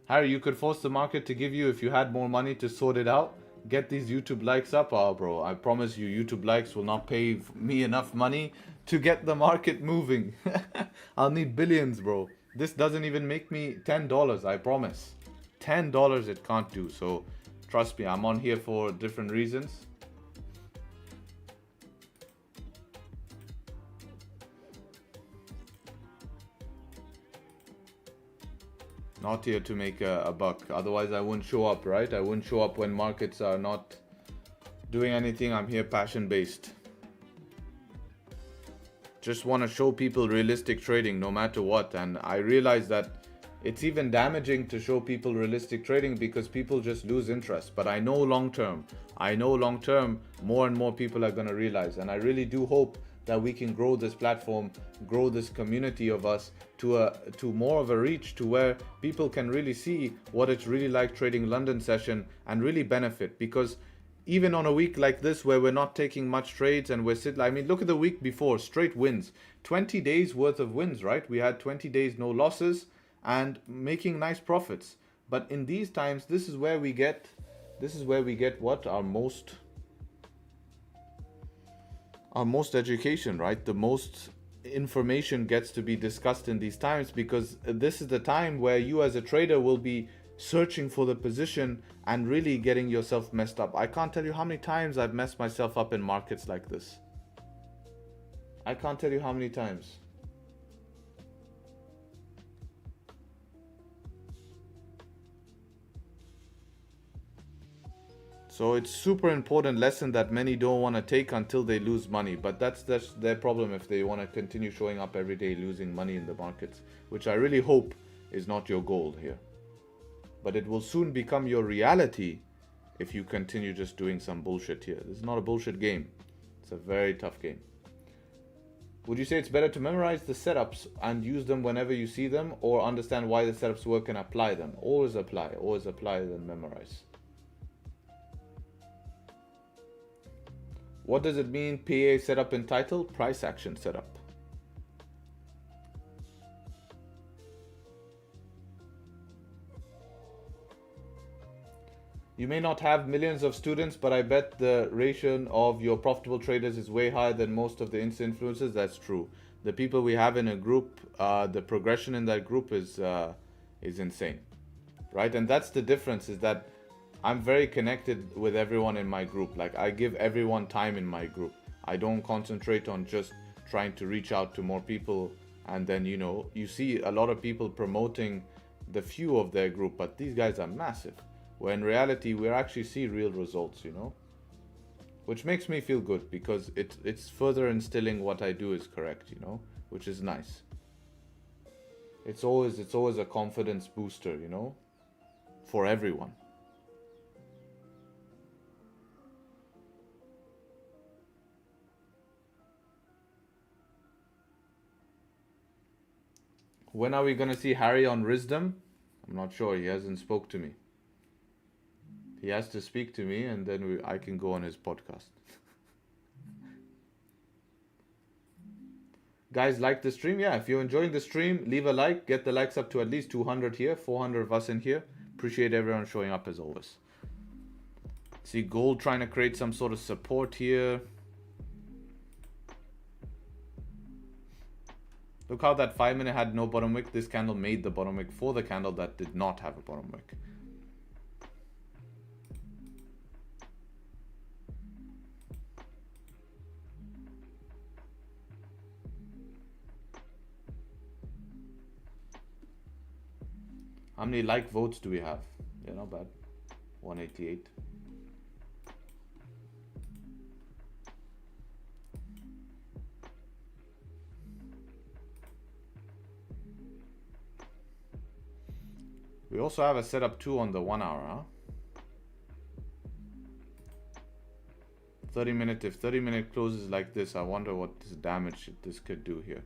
Harry, you could force the market to give you, if you had more money to sort it out, get these YouTube likes up. Oh, bro, I promise you, YouTube likes will not pay me enough money to get the market moving. I'll need billions, bro. This doesn't even make me $10, I promise. $10 it can't do. So trust me, I'm on here for different reasons. Not here to make a buck. Otherwise, I wouldn't show up, right? I wouldn't show up when markets are not doing anything. I'm here passion-based. Just want to show people realistic trading no matter what. And I realize that it's even damaging to show people realistic trading because people just lose interest. But I know long term, more and more people are going to realize. And I really do hope that we can grow this platform, grow this community of us to more of a reach to where people can really see what it's really like trading London session and really benefit. Because even on a week like this where we're not taking much trades and I mean, look at the week before, straight wins, 20 days worth of wins, right? We had 20 days no losses and making nice profits. But in these times, this is where we get what our most education, right? The most information gets to be discussed in these times, because this is the time where you as a trader will be searching for the position and really getting yourself messed up. I can't tell you how many times I've messed myself up in markets like this. I can't tell you how many times. So it's super important lesson that many don't want to take until they lose money. But that's their problem if they want to continue showing up every day losing money in the markets, which I really hope is not your goal here. But it will soon become your reality if you continue just doing some bullshit here. This is not a bullshit game. It's a very tough game. Would you say it's better to memorize the setups and use them whenever you see them, or understand why the setups work and apply them? Always apply than memorize. What does it mean, PA setup in title? Price action setup. You may not have millions of students, but I bet the ratio of your profitable traders is way higher than most of the Insta influencers. That's true. The people we have in a group, the progression in that group is insane, right? And that's the difference, is that I'm very connected with everyone in my group. Like, I give everyone time in my group. I don't concentrate on just trying to reach out to more people. And then, you see a lot of people promoting the few of their group, but these guys are massive. Where in reality, we actually see real results, which makes me feel good, because it's further instilling what I do is correct, which is nice. It's always a confidence booster, for everyone. When are we going to see Harry on Wisdom? I'm not sure. He hasn't spoke to me. He has to speak to me, and then I can go on his podcast. Guys, like the stream? Yeah, if you're enjoying the stream, leave a like. Get the likes up to at least 200 here. 400 of us in here. Appreciate everyone showing up as always. See gold trying to create some sort of support here. Look how that 5 minute had no bottom wick. This candle made the bottom wick for the candle that did not have a bottom wick. How many like votes do we have? Yeah, not bad. 188. We also have a setup 2 on the 1 hour, huh? 30 minute, if 30 minute closes like this, I wonder what this damage this could do here.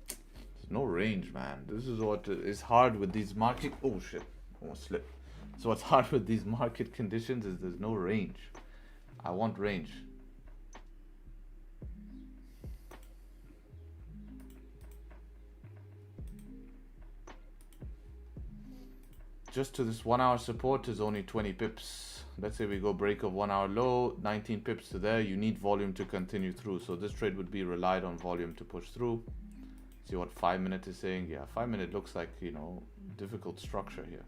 There's no range, man. This is what is hard with these market. Oh shit, almost slipped. So what's hard with these market conditions is there's no range. I want range. Just to this 1 hour support is only 20 pips. Let's say we go break of 1 hour low, 19 pips to there. You need volume to continue through. So this trade would be relied on volume to push through. See what 5 minute is saying. Yeah, 5 minute looks like, difficult structure here.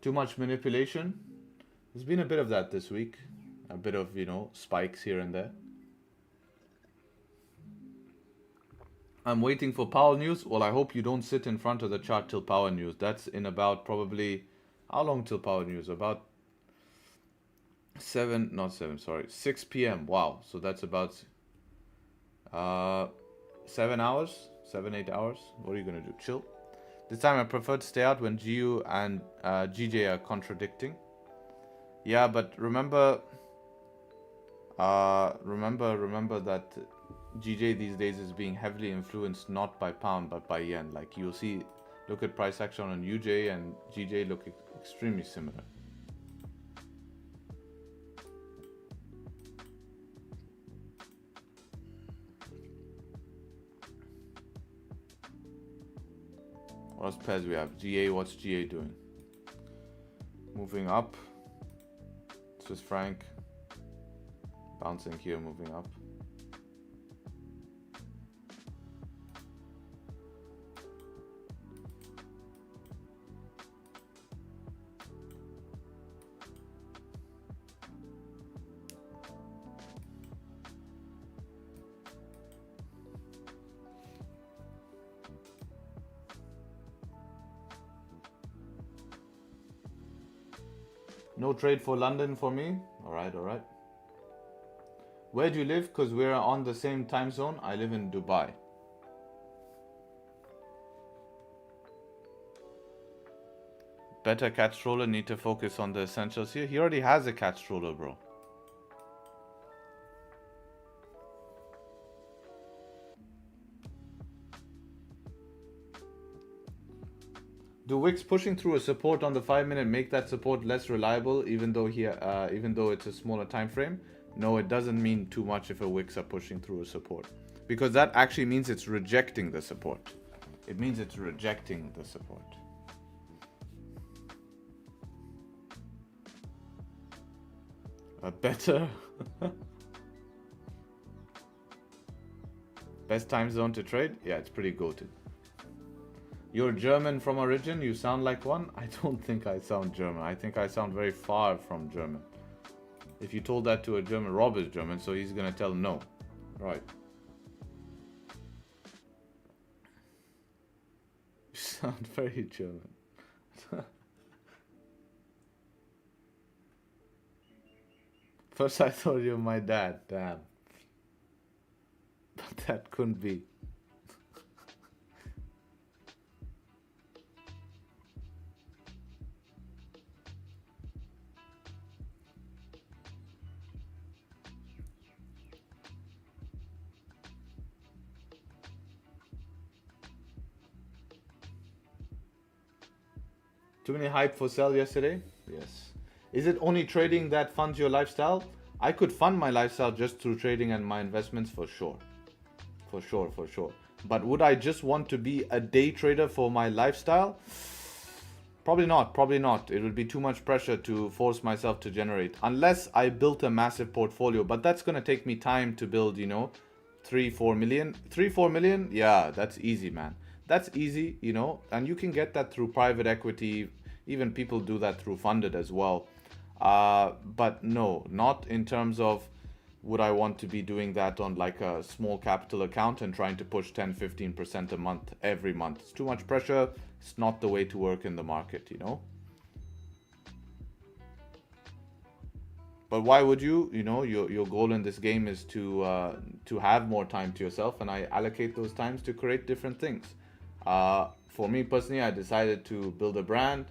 Too much manipulation. There's been a bit of that this week. A bit of, spikes here and there. I'm waiting for power news. Well, I hope you don't sit in front of the chart till power news. That's in about probably, how long till power news? About 6 p.m. Wow. So that's about 7 hours, 8 hours. What are you going to do? Chill? This time I prefer to stay out when GU and GJ are contradicting. Yeah, but remember that GJ these days is being heavily influenced not by pound but by yen. Like you'll see, look at price action on UJ and GJ look extremely similar. What else pairs we have? GA, what's GA doing? Moving up. Swiss franc. Bouncing here, moving up. No trade for London for me. All right. Where do you live? Because we're on the same time zone. I live in Dubai. Better catch stroller, need to focus on the essentials here. He already has a catch stroller, bro. Do wicks pushing through a support on the 5-minute make that support less reliable, even though it's a smaller time frame? No, it doesn't mean too much if a wicks are pushing through a support, because that actually means it's rejecting the support. It means it's rejecting the support. A better best time zone to trade? Yeah, it's pretty goated. You're German from origin, you sound like one? I don't think I sound German. I think I sound very far from German. If you told that to a German, Rob is German, so he's gonna tell no. Right. You sound very German. First I thought you were my dad, damn. But that couldn't be. Too many hype for sell yesterday? Yes. Is it only trading that funds your lifestyle? I could fund my lifestyle just through trading and my investments for sure. For sure. But would I just want to be a day trader for my lifestyle? Probably not. It would be too much pressure to force myself to generate. Unless I built a massive portfolio. But that's going to take me time to build, 3-4 million. 3-4 million? Yeah, that's easy, man. That's easy, and you can get that through private equity. Even people do that through funded as well. But no, not in terms of would I want to be doing that on like a small capital account and trying to push 10-15% a month every month. It's too much pressure. It's not the way to work in the market, But why would you? Your goal in this game is to have more time to yourself, and I allocate those times to create different things. For me personally, I decided to build a brand,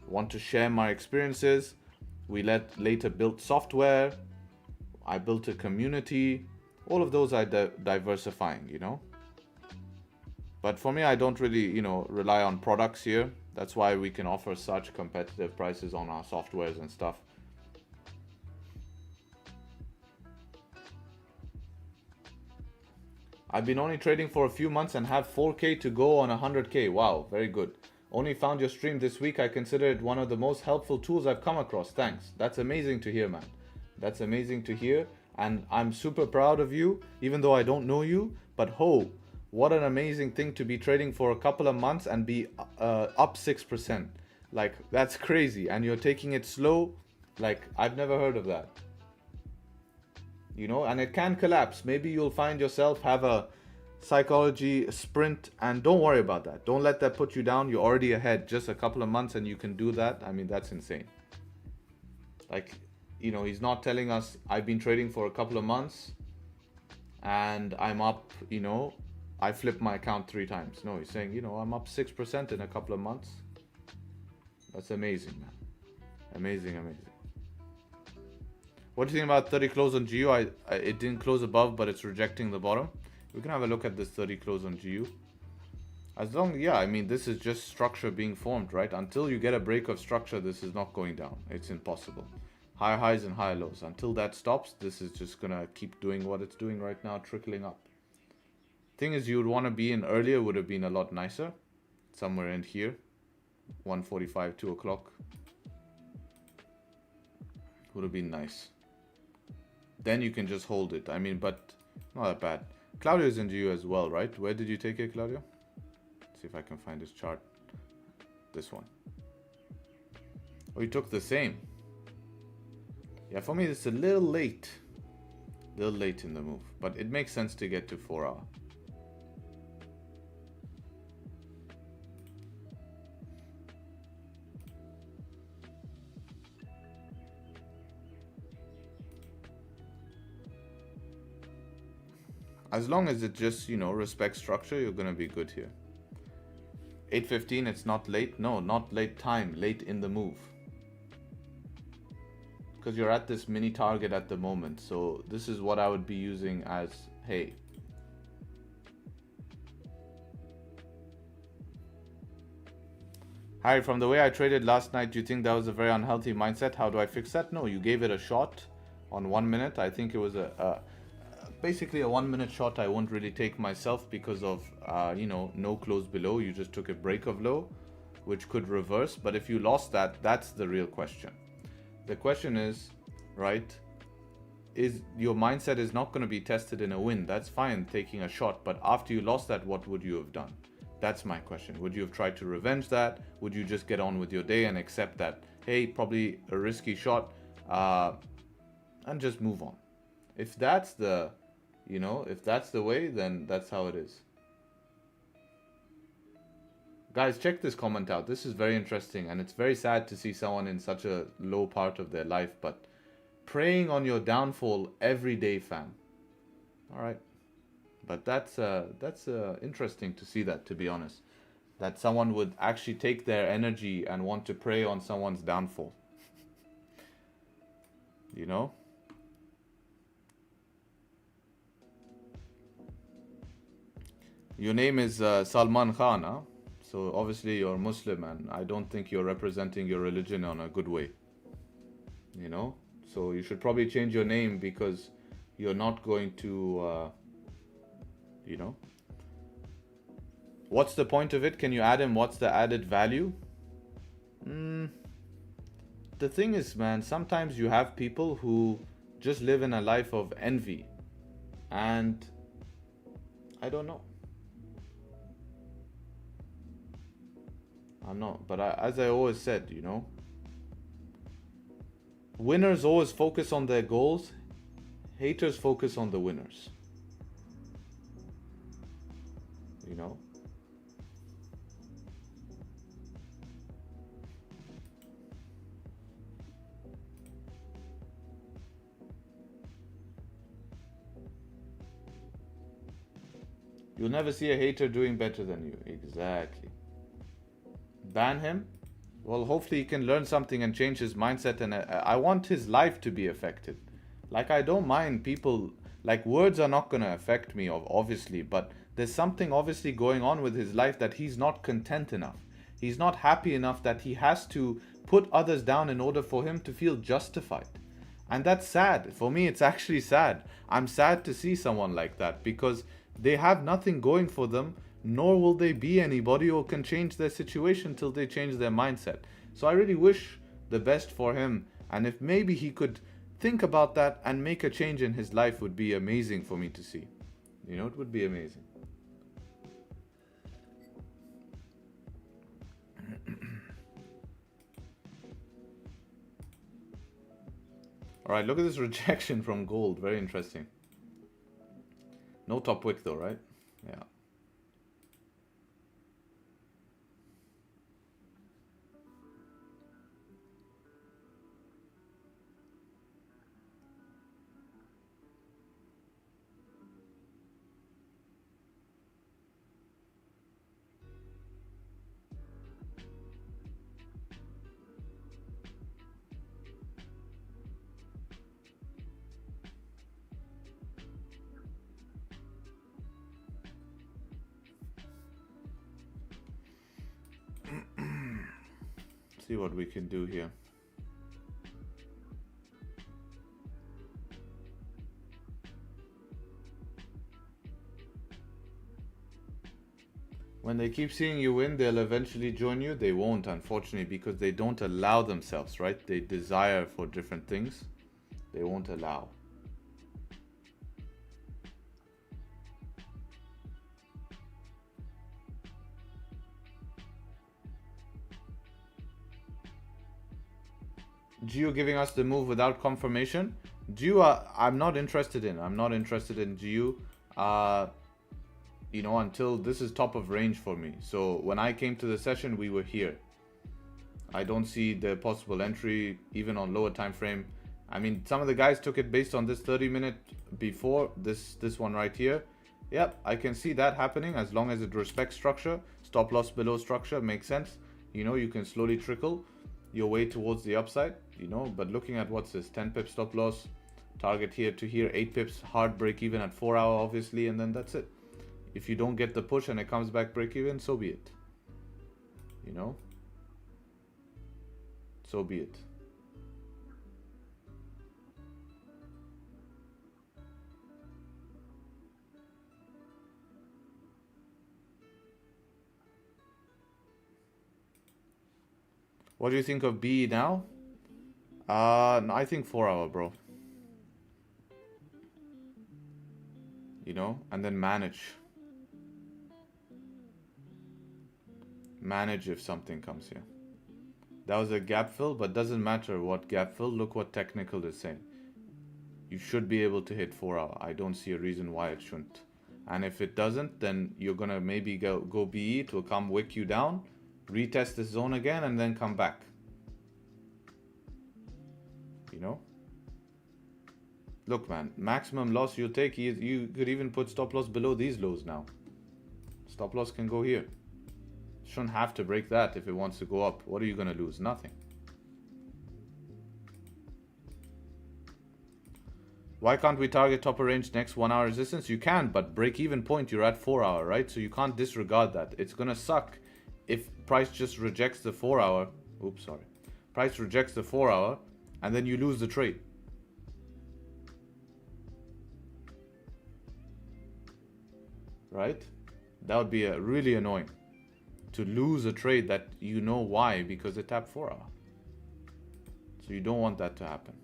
want to share my experiences. We later built software. I built a community. All of those are diversifying, But for me, I don't really, rely on products here. That's why we can offer such competitive prices on our softwares and stuff. I've been only trading for a few months and have 4K to go on 100K. Wow, very good. Only found your stream this week. I consider it one of the most helpful tools I've come across. Thanks. That's amazing to hear, man. That's amazing to hear. And I'm super proud of you, even though I don't know you. But what an amazing thing to be trading for a couple of months and be up 6%. Like, that's crazy. And you're taking it slow. Like, I've never heard of that. You know, and it can collapse. Maybe you'll find yourself have a psychology sprint, and don't worry about that. Don't let that put you down. You're already ahead. Just a couple of months and you can do that. I mean, that's insane. Like, you know, he's not telling us I've been trading for a couple of months and I'm up, you know, I flipped my account 3 times. No, he's saying, you know, I'm up 6% in a couple of months. That's amazing, man. Amazing, amazing. What do you think about 30 close on GU? It didn't close above, but it's rejecting the bottom. We can have a look at this 30 close on GU. As long, yeah, I mean, this is just structure being formed, right? Until you get a break of structure, this is not going down. It's impossible. Higher highs and higher lows. Until that stops, this is just gonna keep doing what it's doing right now, trickling up. Thing is, you would want to be in earlier, would have been a lot nicer. Somewhere in here. 1:45, 2 o'clock. Would have been nice. Then you can just hold it. I mean, but not that bad. Claudio's in GU as well, right? Where did you take it, Claudio? Let's see if I can find his chart. This one. Oh, you took the same. Yeah, for me, it's a little late. A little late in the move. But it makes sense to get to 4 hour. As long as it just, you know, respects structure, you're going to be good here. 8:15, it's not late. No, not late time, late in the move. Because you're at this mini target at the moment. So this is what I would be using as, hey. Harry, from the way I traded last night, do you think that was a very unhealthy mindset? How do I fix that? No, you gave it a shot on 1 minute. I think it was basically a 1 minute shot. I won't really take myself because of, you know, no close below. You just took a break of low, which could reverse. But if you lost that, that's the real question. The question is, right, is your mindset is not going to be tested in a win. That's fine, taking a shot. But after you lost that, what would you have done? That's my question. Would you have tried to revenge that? Would you just get on with your day and accept that, hey, probably a risky shot, and just move on? If that's the, you know, if that's the way, then that's how it is. Guys, check this comment out. This is very interesting, and it's very sad to see someone in such a low part of their life, but preying on your downfall every day, fam. All right. But that's interesting to see that, to be honest. That someone would actually take their energy and want to prey on someone's downfall. You know? Your name is Salman Khan, huh? So obviously you're Muslim, and I don't think you're representing your religion on a good way. You know? So you should probably change your name, because you're not going to, you know. What's the point of it? Can you add him? What's the added value? The thing is, man, sometimes you have people who just live in a life of envy. And I don't know. I'm not, but as I always said, you know, winners always focus on their goals, haters focus on the winners. You know? You'll never see a hater doing better than you. Exactly. Ban him? Well, hopefully he can learn something and change his mindset, and I want his life to be affected. Like, I don't mind people, like, words are not going to affect me, obviously, but there's something obviously going on with his life that he's not content enough. He's not happy enough that he has to put others down in order for him to feel justified. And that's sad. For me, it's actually sad. I'm sad to see someone like that, because they have nothing going for them, nor will they be anybody who can change their situation till they change their mindset. So I really wish the best for him, and if maybe he could think about that and make a change in his life, would be amazing for me to see. You know, it would be amazing. All right, look at this rejection from gold. Very interesting. No top wick though, right? Yeah. See what we can do here. When they keep seeing you win, they'll eventually join you. They won't, unfortunately, because they don't allow themselves, right? They desire for different things. They won't allow. Geo giving us the move without confirmation. Geo, I'm not interested in. I'm not interested in Geo. You know, until this is top of range for me. So when I came to the session, we were here. I don't see the possible entry even on lower time frame. I mean, some of the guys took it based on this 30-minute before this one right here. Yep, I can see that happening as long as it respects structure. Stop loss below structure makes sense. You know, you can slowly trickle your way towards the upside, you know, but looking at what's this 10 pips stop loss, target here to here, 8 pips, hard break even at 4 hour obviously, and then that's it. If you don't get the push and it comes back break even, so be it. You know? So be it. What do you think of B now? No, I think 4 hour, bro. You know, and then manage. Manage if something comes here. That was a gap fill, but doesn't matter what gap fill. Look what technical is saying. You should be able to hit 4 hour. I don't see a reason why it shouldn't. And if it doesn't, then you're gonna maybe go BE. It will come wick you down, retest this zone again, and then come back. You know? Look, man, maximum loss you take, you could even put stop loss below these lows now. Stop loss can go here. Shouldn't have to break that if it wants to go up. What are you going to lose? Nothing. Why can't we target top of range next 1 hour resistance? You can, but break even point, you're at 4 hour, right? So you can't disregard that. It's going to suck if price just rejects the 4 hour. Oops, sorry. Price rejects the 4 hour and then you lose the trade. Right? That would be really annoying. To lose a trade that you know why, because it tapped 4 hour. So you don't want that to happen.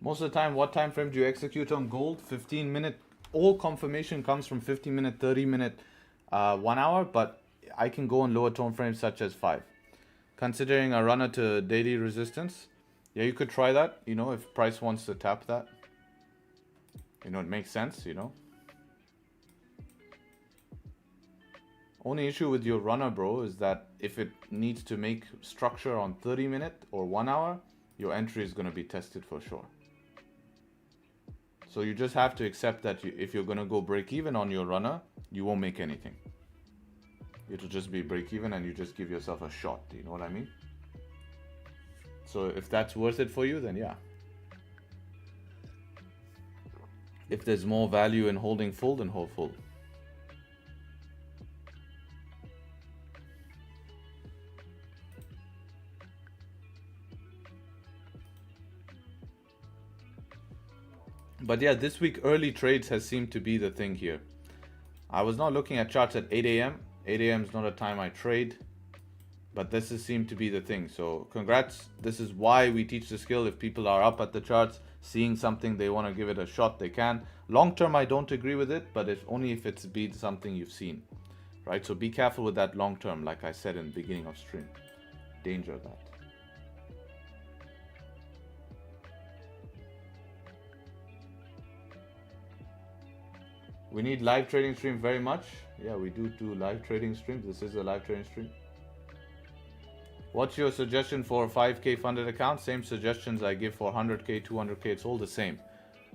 Most of the time, what time frame do you execute on gold? 15-minute. All confirmation comes from 15-minute, 30-minute, 1 hour, but I can go on lower tone frames such as 5. Considering a runner to daily resistance, yeah, you could try that, you know, if price wants to tap that. You know, it makes sense, you know. Only issue with your runner, bro, is that if it needs to make structure on 30-minute or 1 hour, your entry is going to be tested for sure. So you just have to accept that if you're going to go break even on your runner, you won't make anything. It'll just be break even and you just give yourself a shot. You know what I mean? So if that's worth it for you, then yeah. If there's more value in holding full, then hold full. But yeah, this week early trades has seemed to be the thing here. I was not looking at charts at 8 a.m. 8 a.m. is not a time I trade, but this has seemed to be the thing. So congrats. This is why we teach the skill. If people are up at the charts, seeing something, they want to give it a shot, they can. Long term, I don't agree with it, but only if it's been something you've seen, right? So be careful with that long term, like I said in the beginning of stream. Danger of that. We need live trading stream very much. Yeah, we do live trading streams. This is a live trading stream. What's your suggestion for a 5K funded account? Same suggestions I give for 100K, 200K. It's all the same.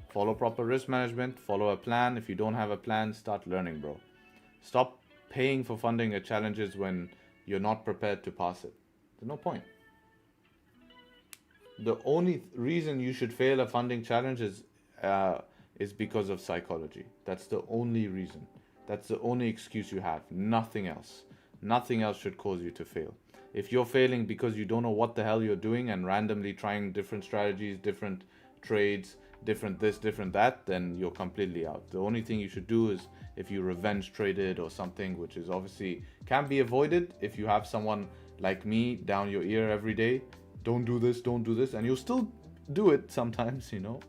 Follow proper risk management. Follow a plan. If you don't have a plan, start learning, bro. Stop paying for funding challenges when you're not prepared to pass it. There's no point. The only reason you should fail a funding challenge is because of psychology. That's the only reason. That's the only excuse you have. Nothing else. Nothing else should cause you to fail. If you're failing because you don't know what the hell you're doing and randomly trying different strategies, different trades, different this, different that, then you're completely out. The only thing you should do is if you revenge traded or something, which is obviously can be avoided if you have someone like me down your ear every day. Don't do this, and you'll still do it sometimes, you know.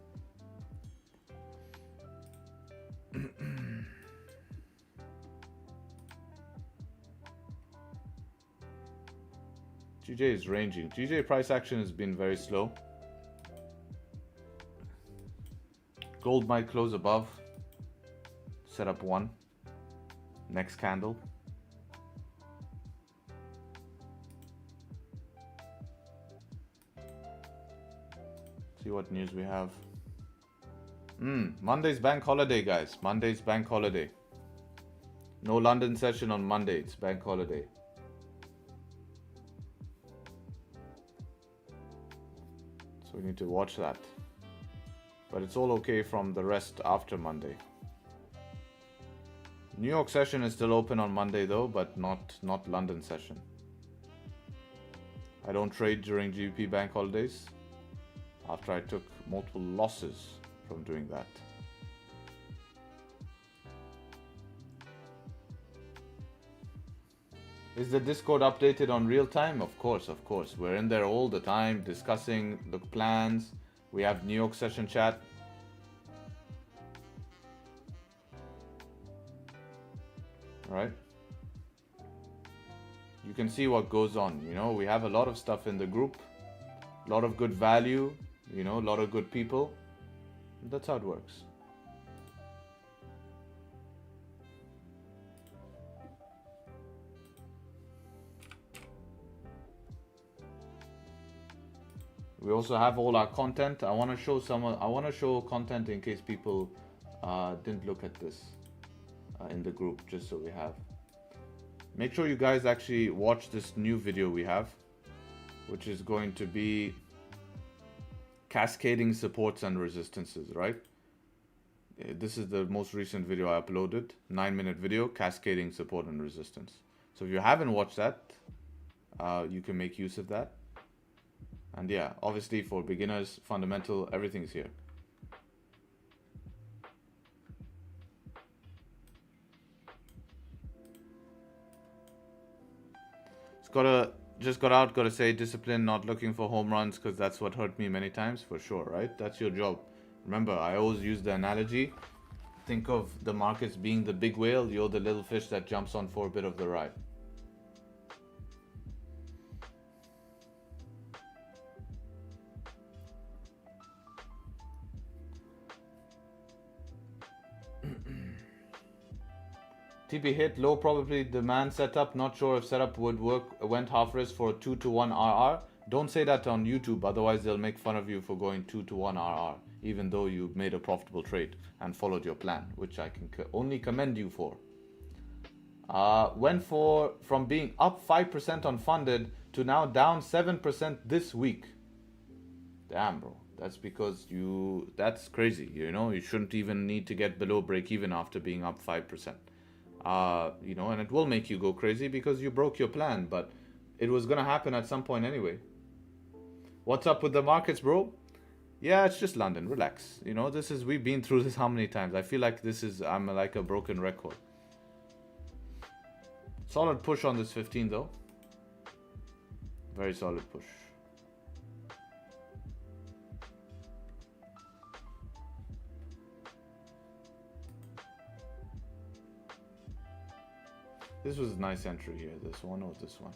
GJ is ranging. GJ price action has been very slow. Gold might close above. Set up one. Next candle. See what news we have. Monday's bank holiday, guys. Monday's bank holiday. No London session on Monday. It's bank holiday. So we need to watch that. But it's all okay from the rest after Monday. New York session is still open on Monday though, but not London session. I don't trade during GBP bank holidays after I took multiple losses from doing that. Is the Discord updated on real time? Of course. We're in there all the time discussing the plans. We have New York session chat. Right? You can see what goes on. You know, we have a lot of stuff in the group. A lot of good value. You know, a lot of good people. That's how it works. We also have all our content. I want to show content in case people didn't look at this in the group, just so we have. Make sure you guys actually watch this new video we have, which is going to be cascading supports and resistances, right? This is the most recent video I uploaded, 9-minute video, cascading support and resistance. So if you haven't watched that, you can make use of that. And yeah, obviously for beginners, fundamental, everything's here. just got out, gotta say discipline, not looking for home runs, because that's what hurt me many times, for sure, right? That's your job. Remember, I always use the analogy. Think of the markets being the big whale, you're the little fish that jumps on for a bit of the ride. TP hit, low probability demand setup, not sure if setup would work, went half risk for a 2-to-1 RR. Don't say that on YouTube, otherwise they'll make fun of you for going 2-to-1 RR, even though you made a profitable trade and followed your plan, which I can only commend you for. Went from being up 5% on funded to now down 7% this week. Damn, bro. That's because that's crazy. You know, you shouldn't even need to get below break even after being up 5%. You know, and it will make you go crazy because you broke your plan, but it was gonna happen at some point anyway. What's up with the markets, bro? Yeah, it's just London. Relax. You know, we've been through this how many times? I feel like I'm like a broken record. Solid push on this 15 though. Very solid push. This was a nice entry here, this one or this one.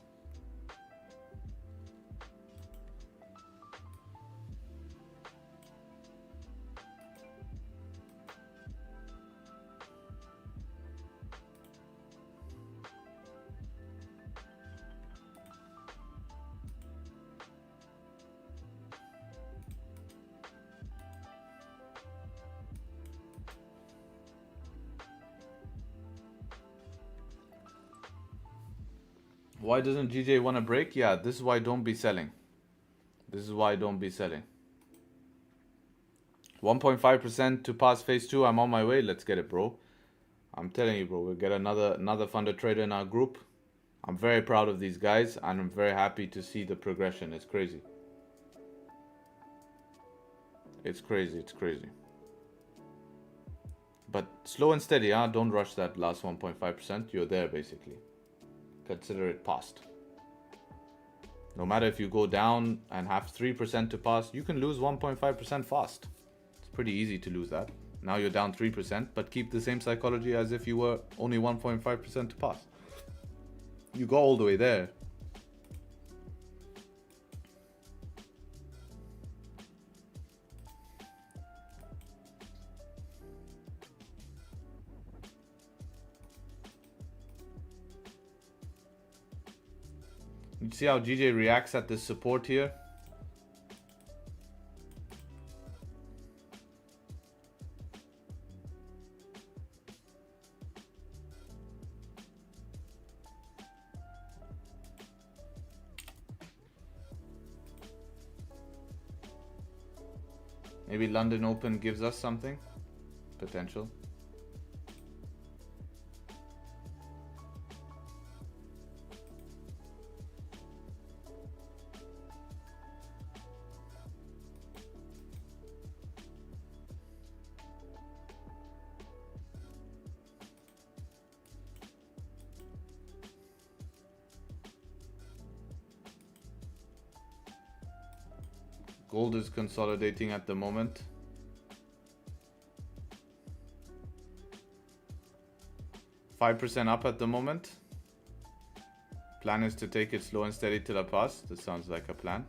Why doesn't GJ want a break? Yeah, this is why don't be selling. This is why don't be selling. 1.5% to pass phase 2. I'm on my way. Let's get it, bro. I'm telling you, bro. We'll get another funded trader in our group. I'm very proud of these guys, and I'm very happy to see the progression. It's crazy. It's crazy. It's crazy. But slow and steady, huh? Don't rush that last 1.5%. You're there, basically. Consider it passed. No matter if you go down and have 3% to pass, you can lose 1.5% fast. It's pretty easy to lose that. Now you're down 3%, but keep the same psychology as if you were only 1.5% to pass. You go all the way there. You see how GJ reacts at this support here? Maybe London Open gives us something potential. Gold is consolidating at the moment. $5 up at the moment. Plan is to take it slow and steady till I pass. This sounds like a plan.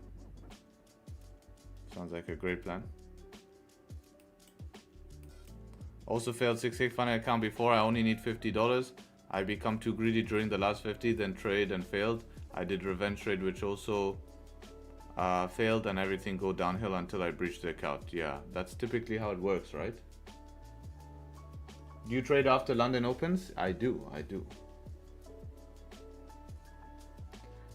Sounds like a great plan. Also failed 6 funded account before. I only need $50. I become too greedy during the last 50, then trade and failed. I did revenge trade, which also failed, and everything go downhill until I breach the account. Yeah, that's typically how it works, right? Do you trade after London opens? I do.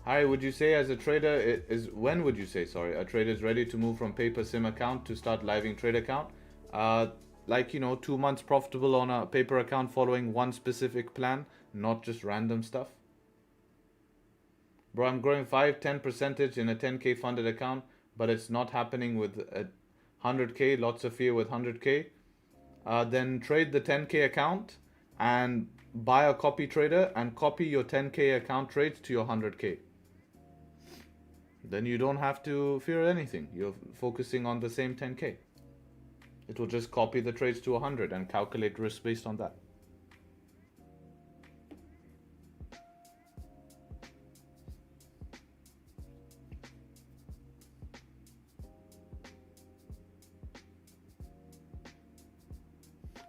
Hi, would you say as a trader when would you say, sorry, a trader is ready to move from paper sim account to start living trade account? Like, you know, 2 months profitable on a paper account following one specific plan, not just random stuff. Bro, I'm growing 5-10% in a 10k funded account, but it's not happening with a 100k, lots of fear with 100k. Then trade the 10k account and buy a copy trader and copy your 10k account trades to your 100k. then you don't have to fear anything. You're focusing on the same 10K. It will just copy the trades to 100 and calculate risk based on that.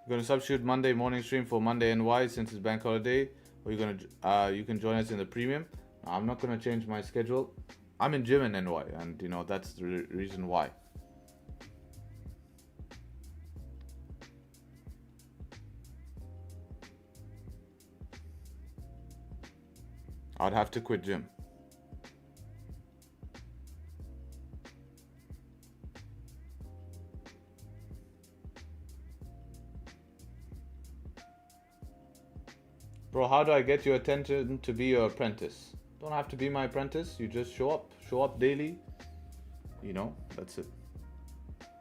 You're gonna substitute Monday morning stream for Monday NY since it's bank holiday, or you're gonna you can join us in the premium. I'm not gonna change my schedule. I'm in gym in NY, and you know that's the reason why. I'd have to quit gym. Bro, how do I get your attention to be your apprentice? Don't have to be my apprentice. You just show up daily. You know, that's it.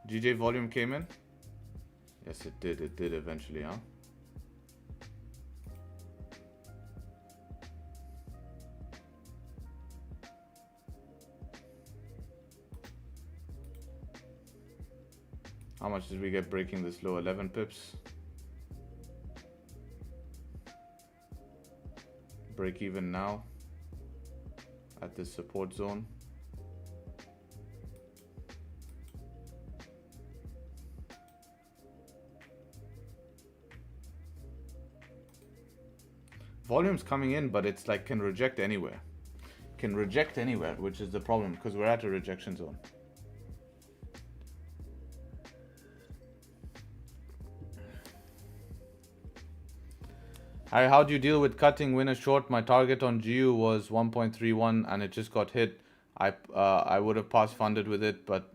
GJ volume came in. Yes, it did eventually, huh? How much did we get breaking this low? 11 pips. Break even now at this support zone. Volume's coming in, but it's like can reject anywhere. Can reject anywhere, which is the problem because we're at a rejection zone. Harry, how do you deal with cutting winner short? My target on GU was 1.31 and it just got hit. I would have pass funded with it, but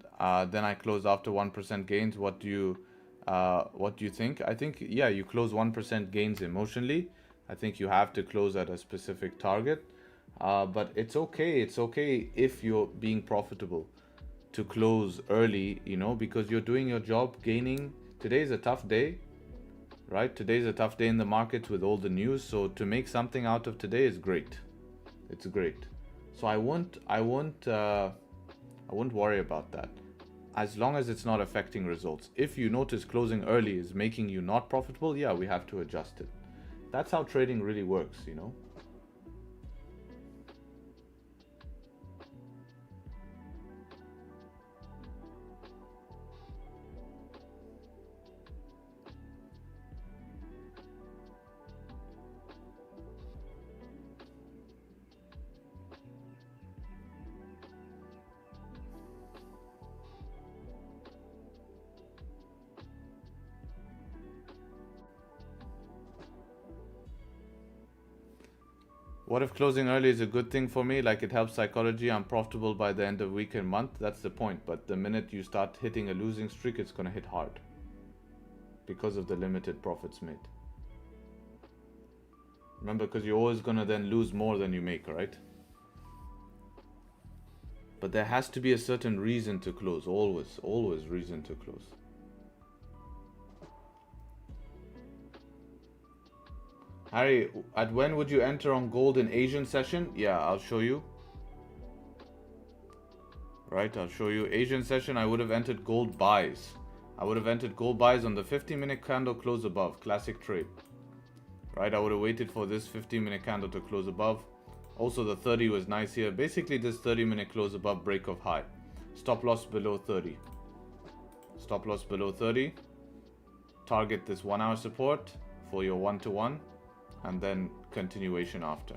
then I closed after 1% gains. What do you think? I think yeah, you close 1% gains emotionally. I think you have to close at a specific target, but it's okay. It's okay if you're being profitable to close early, you know, because you're doing your job, gaining. Today's a tough day. Right, today's a tough day in the markets with all the news, so to make something out of today is great. It's great. So I won't worry about that, as long as it's not affecting results. If you notice closing early is making you not profitable, yeah, we have to adjust it. That's how trading really works, you know. What if closing early is a good thing for me? Like it helps psychology. I'm profitable by the end of week and month. That's the point. But the minute you start hitting a losing streak, it's going to hit hard because of the limited profits made. Remember, because you're always going to then lose more than you make, right? But there has to be a certain reason to close. Always reason to close. Harry, at when would you enter on gold in Asian session? Yeah, I'll show you. Right, I'll show you. Asian session, I would have entered gold buys. I would have entered gold buys on the 50-minute candle close above. Classic trade. Right, I would have waited for this 50-minute candle to close above. Also, the 30 was nice here. Basically, this 30-minute close above, break of high. Stop loss below 30. Stop loss below 30. Target this 1 hour support for your 1-to-1. And then continuation after.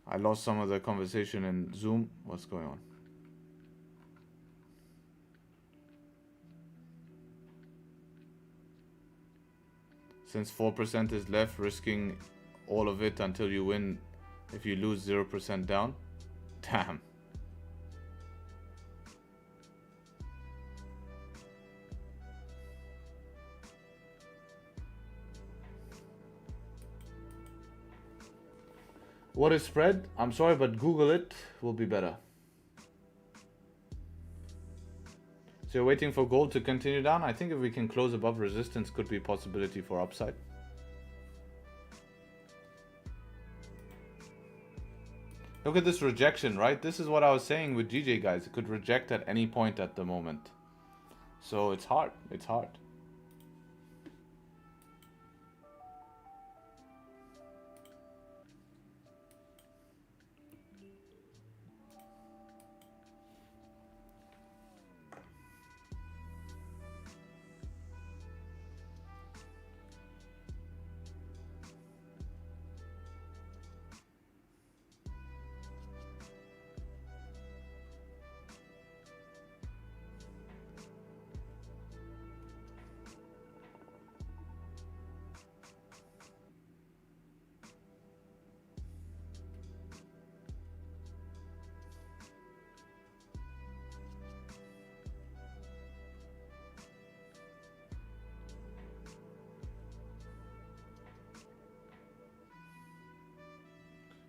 I lost some of the conversation in Zoom. What's going on? Since 4% is left, risking all of it until you win. If you lose 0% down, damn. What is spread? I'm sorry, but Google it will be better. So you're waiting for gold to continue down? I think if we can close above resistance, could be a possibility for upside. Look at this rejection, right? This is what I was saying with GJ, guys. It could reject at any point at the moment. So it's hard. It's hard.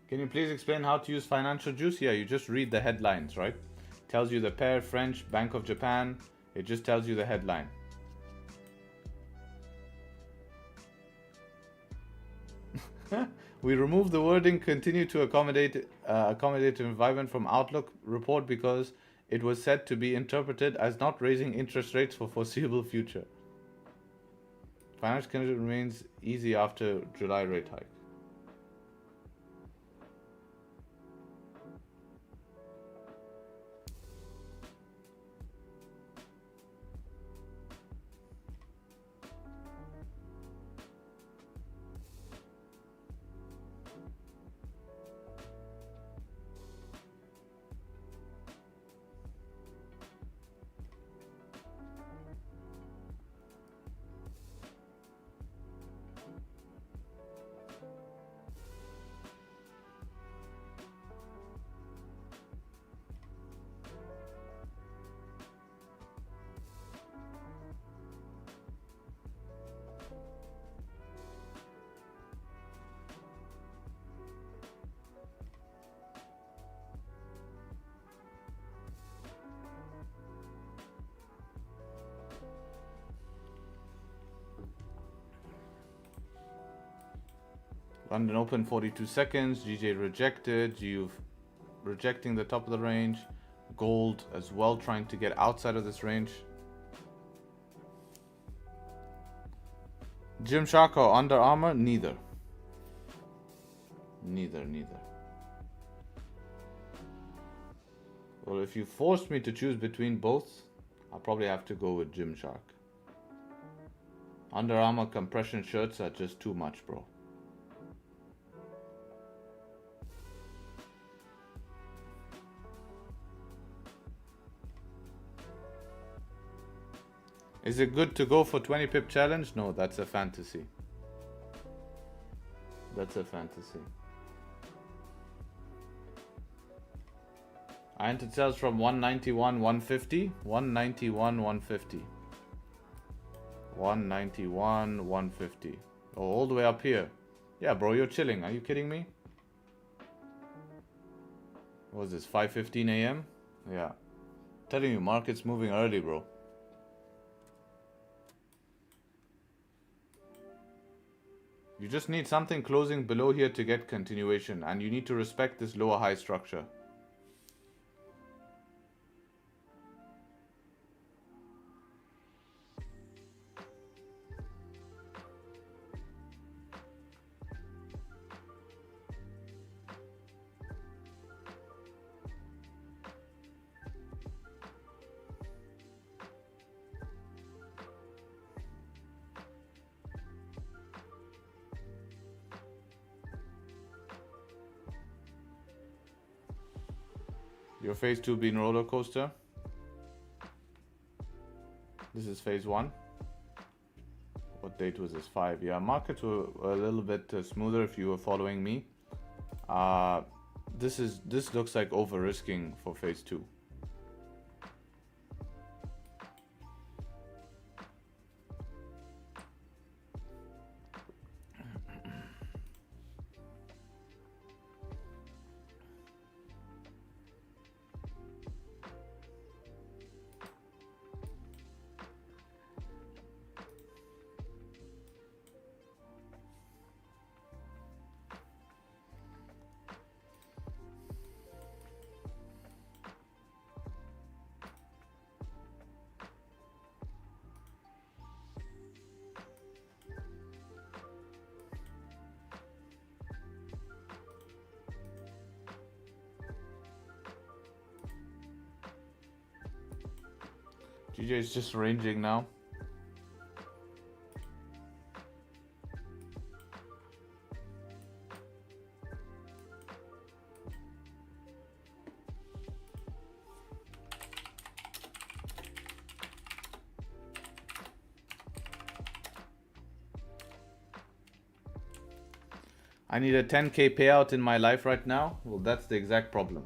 Can you please explain how to use financial juice? Yeah, you just read the headlines, right? Tells you the pair, French, Bank of Japan. It just tells you the headline. We removed the wording continue to accommodate accommodative environment from Outlook report because it was said to be interpreted as not raising interest rates for foreseeable future. Financial condition remains easy after July rate hike. London open 42 seconds. GJ rejected. You've rejecting the top of the range. Gold as well, trying to get outside of this range. Gymshark or Under Armour? Neither. Neither. Well, if you forced me to choose between both, I'll probably have to go with Gymshark. Under Armour compression shirts are just too much, bro. Is it good to go for 20 pip challenge? No, that's a fantasy. That's a fantasy. I entered sales from 191, 150. 191, 150. 191, 150. Oh, all the way up here. Yeah, bro, you're chilling. Are you kidding me? What was this, 5:15 a.m.? Yeah. Telling you, market's moving early, bro. You just need something closing below here to get continuation, and you need to respect this lower high structure. Your phase 2 being roller coaster. This is phase 1. What date was this? 5. Yeah, markets were a little bit smoother if you were following me. This looks like over risking for phase 2. GJ is just ranging now. I need a 10K payout in my life right now. Well, that's the exact problem.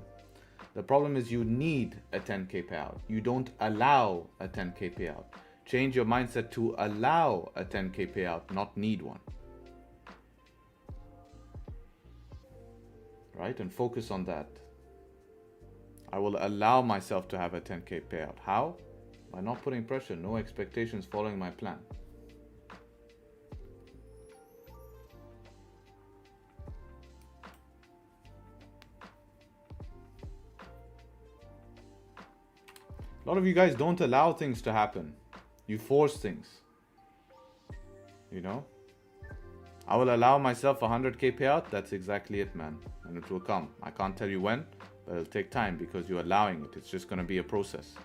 The problem is you need a 10K payout. You don't allow a 10K payout. Change your mindset to allow a 10K payout, not need one. Right? And focus on that. I will allow myself to have a 10K payout. How? By not putting pressure, no expectations, following my plan. A lot of you guys don't allow things to happen. You force things. You know? I will allow myself a 100K payout. That's exactly it, man. And it will come. I can't tell you when, but it'll take time because you're allowing it. It's just going to be a process.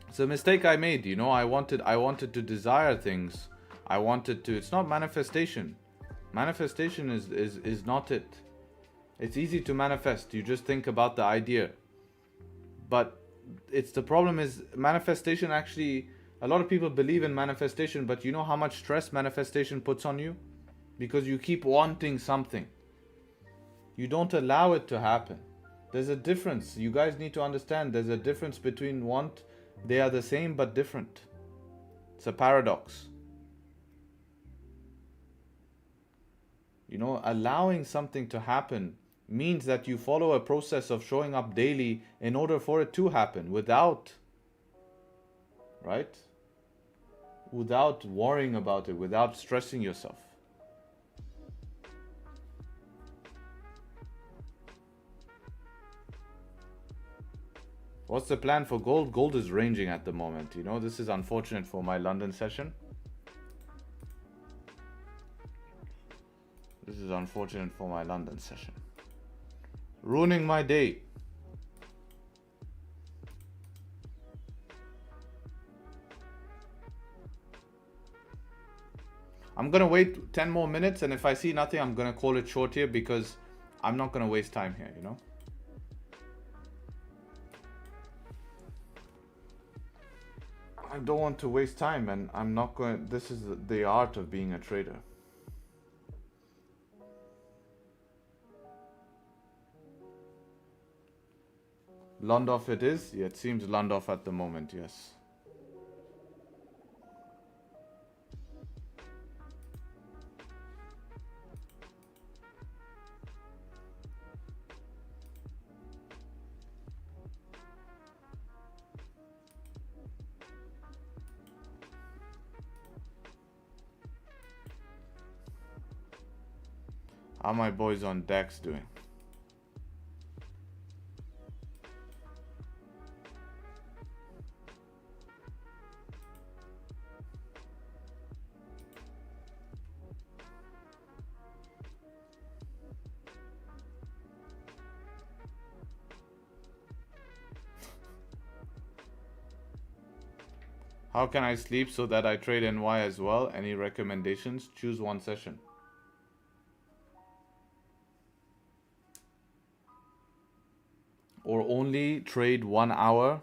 It's a mistake I made. You know, I wanted to desire things. It's not manifestation. Manifestation is not it. It's easy to manifest. You just think about the idea. But the problem is manifestation actually, a lot of people believe in manifestation, but you know how much stress manifestation puts on you? Because you keep wanting something. You don't allow it to happen. There's a difference. You guys need to understand there's a difference between want. They are the same but different. It's a paradox. You know, allowing something to happen means that you follow a process of showing up daily in order for it to happen without worrying about it, without stressing yourself. What's the plan for gold? Gold is ranging at the moment. You know, this is unfortunate for my London session. This is unfortunate for my London session. Ruining my day. I'm gonna wait 10 more minutes, and if I see nothing, I'm gonna call it short here because I'm not gonna waste time here, you know. I don't want to waste time, and I'm not going. This is the art of being a trader. Lund-off it is? Yeah, it seems Lund-off at the moment, yes. How my boys on DAX doing? How can I sleep so that I trade NY as well? Any recommendations? Choose one session. Or only trade 1 hour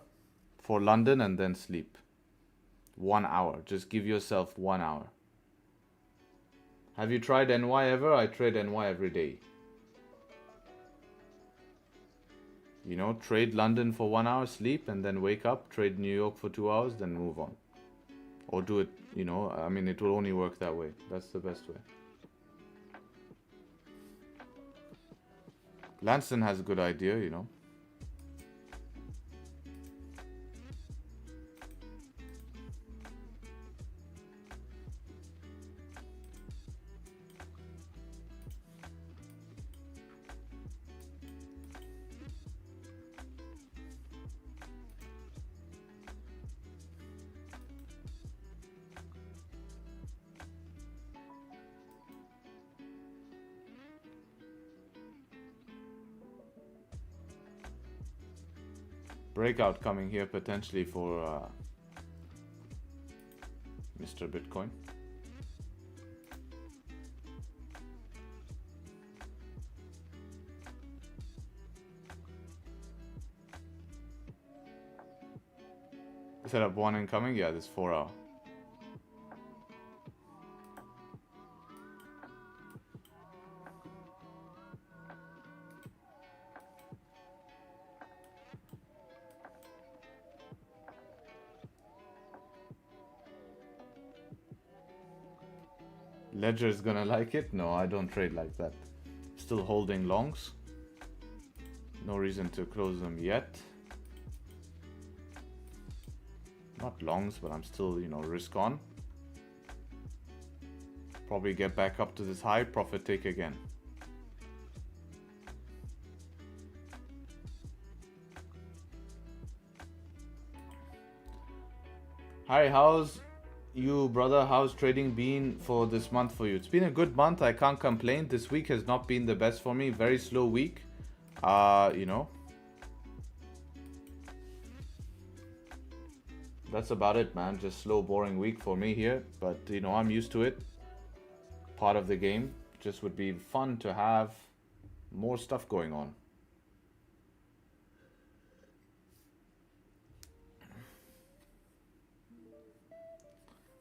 for London and then sleep. 1 hour. Just give yourself 1 hour. Have you tried NY ever? I trade NY every day. You know, trade London for 1 hour, sleep, and then wake up, trade New York for 2 hours, then move on. Or do it, you know, I mean, it will only work that way. That's the best way. Lanston has a good idea, you know. breakout coming here potentially for Mr. Bitcoin. Set up one incoming. Yeah, this 4 hour. Ledger is gonna like it. No, I don't trade like that. Still holding longs. No reason to close them yet. Not longs, but I'm still, you know, risk on. Probably get back up to this high, profit take again. Hi, how's you, brother? How's trading been for this month for you? It's been a good month. I can't complain. This week has not been the best for me. Very slow week. You know. That's about it, man. Just slow, boring week for me here. But, you know, I'm used to it. Part of the game. Just would be fun to have more stuff going on.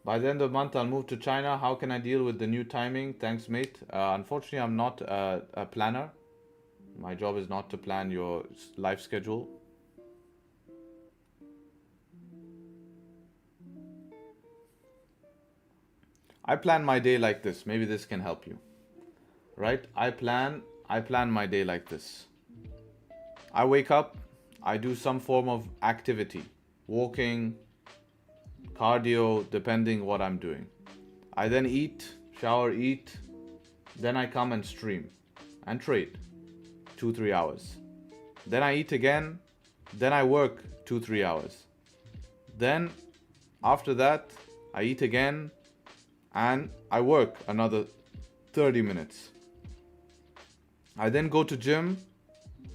By the end of the month, I'll move to China. How can I deal with the new timing? Thanks, mate. Unfortunately, I'm not a planner. My job is not to plan your life schedule. I plan my day like this. Maybe this can help you. Right? I plan my day like this. I wake up, I do some form of activity. Walking, cardio, depending what I'm doing. I then eat, shower, eat. Then I come and stream and trade 2-3 hours. Then I eat again. Then I work 2-3 hours. Then after that, I eat again and I work another 30 minutes. I then go to gym,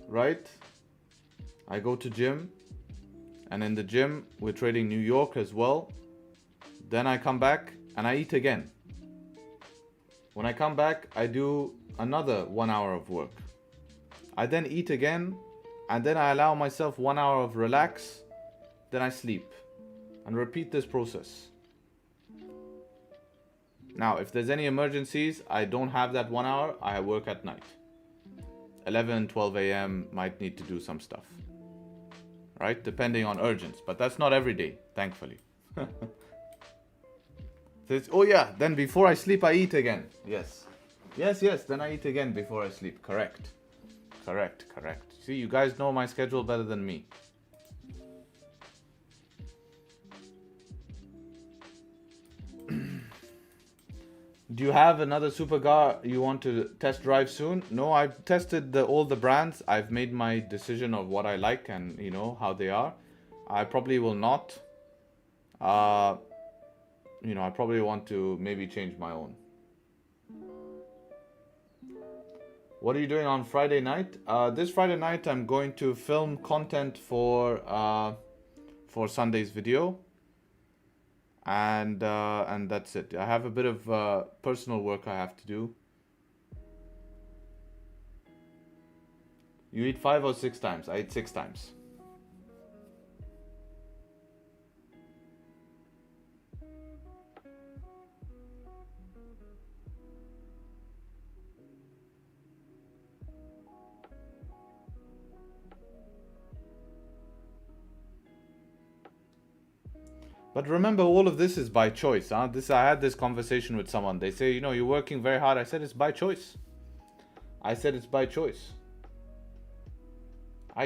right? I go to gym, and in the gym, we're trading New York as well. Then I come back and I eat again. When I come back, I do another 1 hour of work. I then eat again, and then I allow myself 1 hour of relax. Then I sleep and repeat this process. Now, if there's any emergencies, I don't have that 1 hour, I work at night. 11, 12 a.m. might need to do some stuff. Right? Depending on urgence. But that's not every day, thankfully. Oh yeah, then before I sleep, I eat again. Yes. Yes, then I eat again before I sleep. Correct. See, you guys know my schedule better than me. Do you have another supercar you want to test drive soon? No, I've tested all the brands. I've made my decision of what I like and, you know, how they are. I probably will not. You know, I probably want to maybe change my own. What are you doing on Friday night? This Friday night, I'm going to film content for Sunday's video. And that's it. I have a bit of personal work I have to do. You eat 5 or 6 times? I eat 6 times. But remember, all of this is by choice. I had this conversation with someone. They say, you know, you're working very hard. I said, it's by choice. I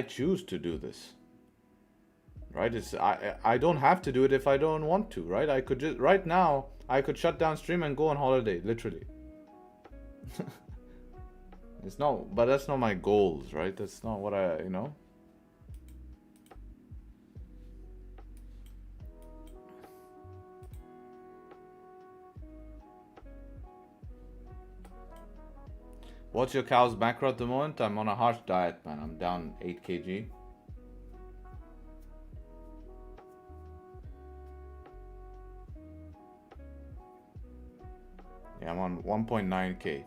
choose to do this. Right? I don't have to do it if I don't want to, right? I could just, right now, I could shut down stream and go on holiday, literally. But that's not my goals, right? That's not what you know. What's your cow's macro at the moment? I'm on a harsh diet, man. I'm down 8 kg. Yeah, I'm on 1.9k.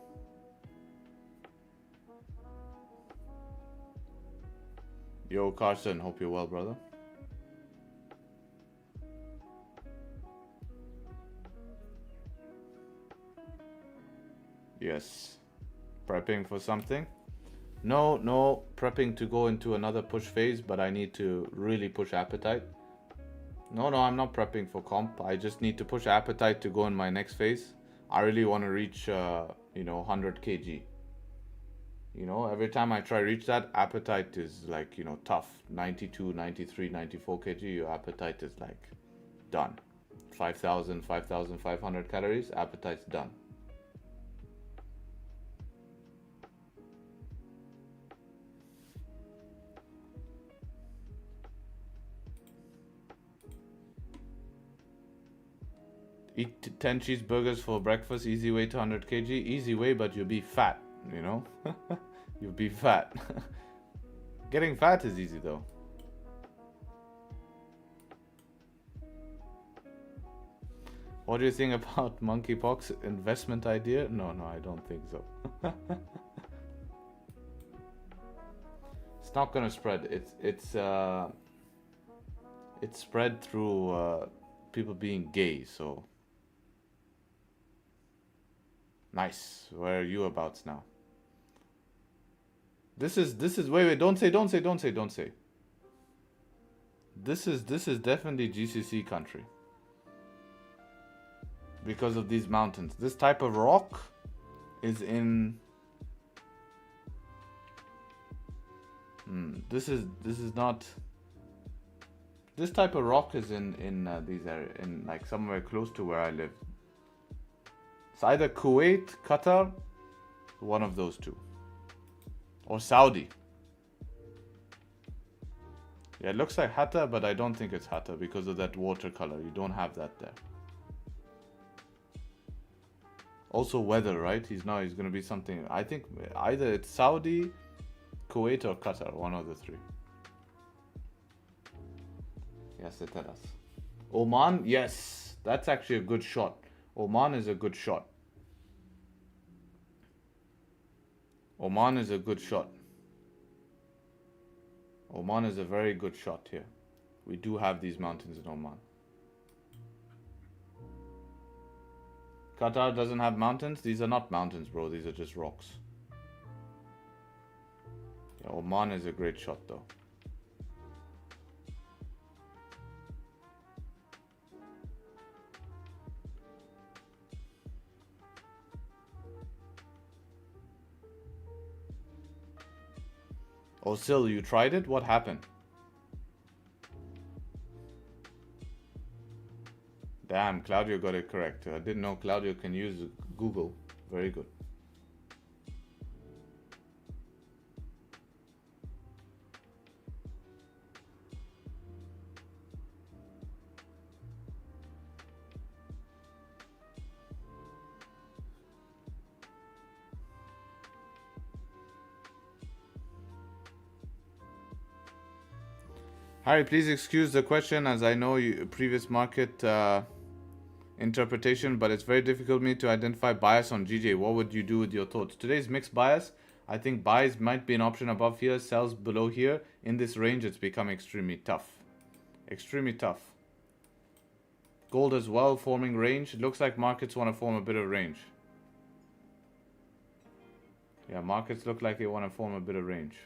Yo, Carson, hope you're well, brother. Yes. Prepping for something? No, prepping to go into another push phase, but I need to really push appetite. No, I'm not prepping for comp. I just need to push appetite to go in my next phase. I really want to reach, 100 kg. Every time I try reach that, appetite is like, tough. 92, 93, 94 kg, your appetite is like done. 5,000, 5,500 calories, appetite's done. Eat 10 cheeseburgers for breakfast, easy way to 100 kg. Easy way, but you'll be fat, You'll be fat. Getting fat is easy though. What do you think about monkeypox investment idea? No, I don't think so. It's not gonna spread. It's spread through people being gay, so. Nice. Where are you abouts now? This is wait, don't say. This is definitely GCC country. Because of these mountains. This type of rock is in this is not. This type of rock is in these areas, in like somewhere close to where I live. It's either Kuwait, Qatar, one of those two. Or Saudi. Yeah, it looks like Hatta, but I don't think it's Hatta because of that watercolor. You don't have that there. Also weather, right? He's gonna be something. I think either it's Saudi, Kuwait, or Qatar, one of the three. Yes, it does. Oman, yes, that's actually a good shot. Oman is a good shot. Oman is a good shot. Oman is a very good shot here. We do have these mountains in Oman. Qatar doesn't have mountains. These are not mountains, bro. These are just rocks. Yeah, Oman is a great shot, though. Oh, Sil, you tried it? What happened? Damn, Claudio got it correct. I didn't know Claudio can use Google. Very good. Harry, please excuse the question as I know previous market interpretation, but it's very difficult for me to identify bias on GJ. What would you do with your thoughts? Today's mixed bias. I think buys might be an option above here, sells below here. In this range, it's become extremely tough. Extremely tough. Gold as well, forming range. It looks like markets want to form a bit of range. Yeah, markets look like they want to form a bit of range.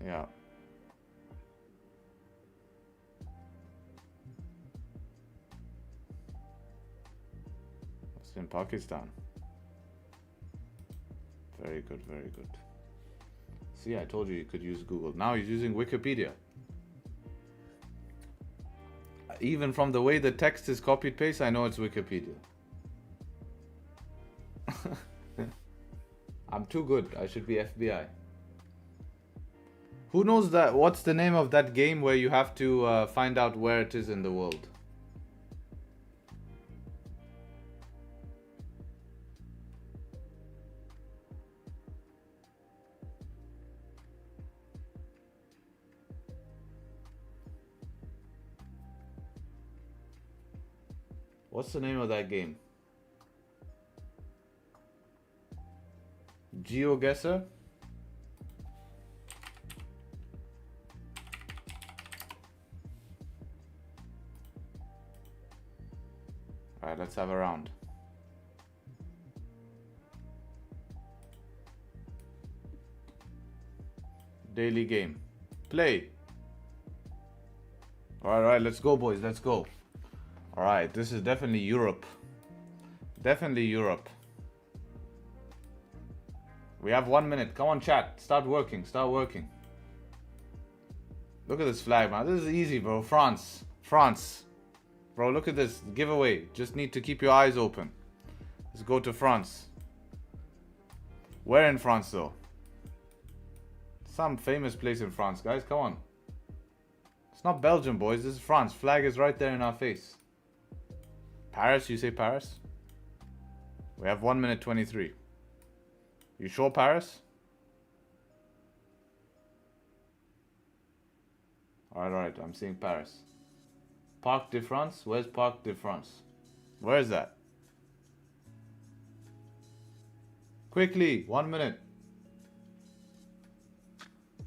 Yeah. It's in Pakistan. Very good, very good. See, I told you could use Google. Now he's using Wikipedia. Even from the way the text is copied paste, I know it's Wikipedia. I'm too good. I should be FBI. Who knows that? What's the name of that game where you have to find out where it is in the world? What's the name of that game? GeoGuessr? Alright, let's have a round. Daily game. Play. Alright, let's go, boys. Let's go. Alright, this is definitely Europe. Definitely Europe. We have 1 minute. Come on, chat. Start working. Start working. Look at this flag, man. This is easy, bro. France. France. Bro, look at this. Giveaway. Just need to keep your eyes open. Let's go to France. Where in France, though? Some famous place in France, guys. Come on. It's not Belgium, boys. This is France. Flag is right there in our face. Paris? You say Paris? We have 1 minute 23. You sure Paris? Alright. I'm seeing Paris. Parc de France? Where's Parc de France? Where is that? Quickly, 1 minute.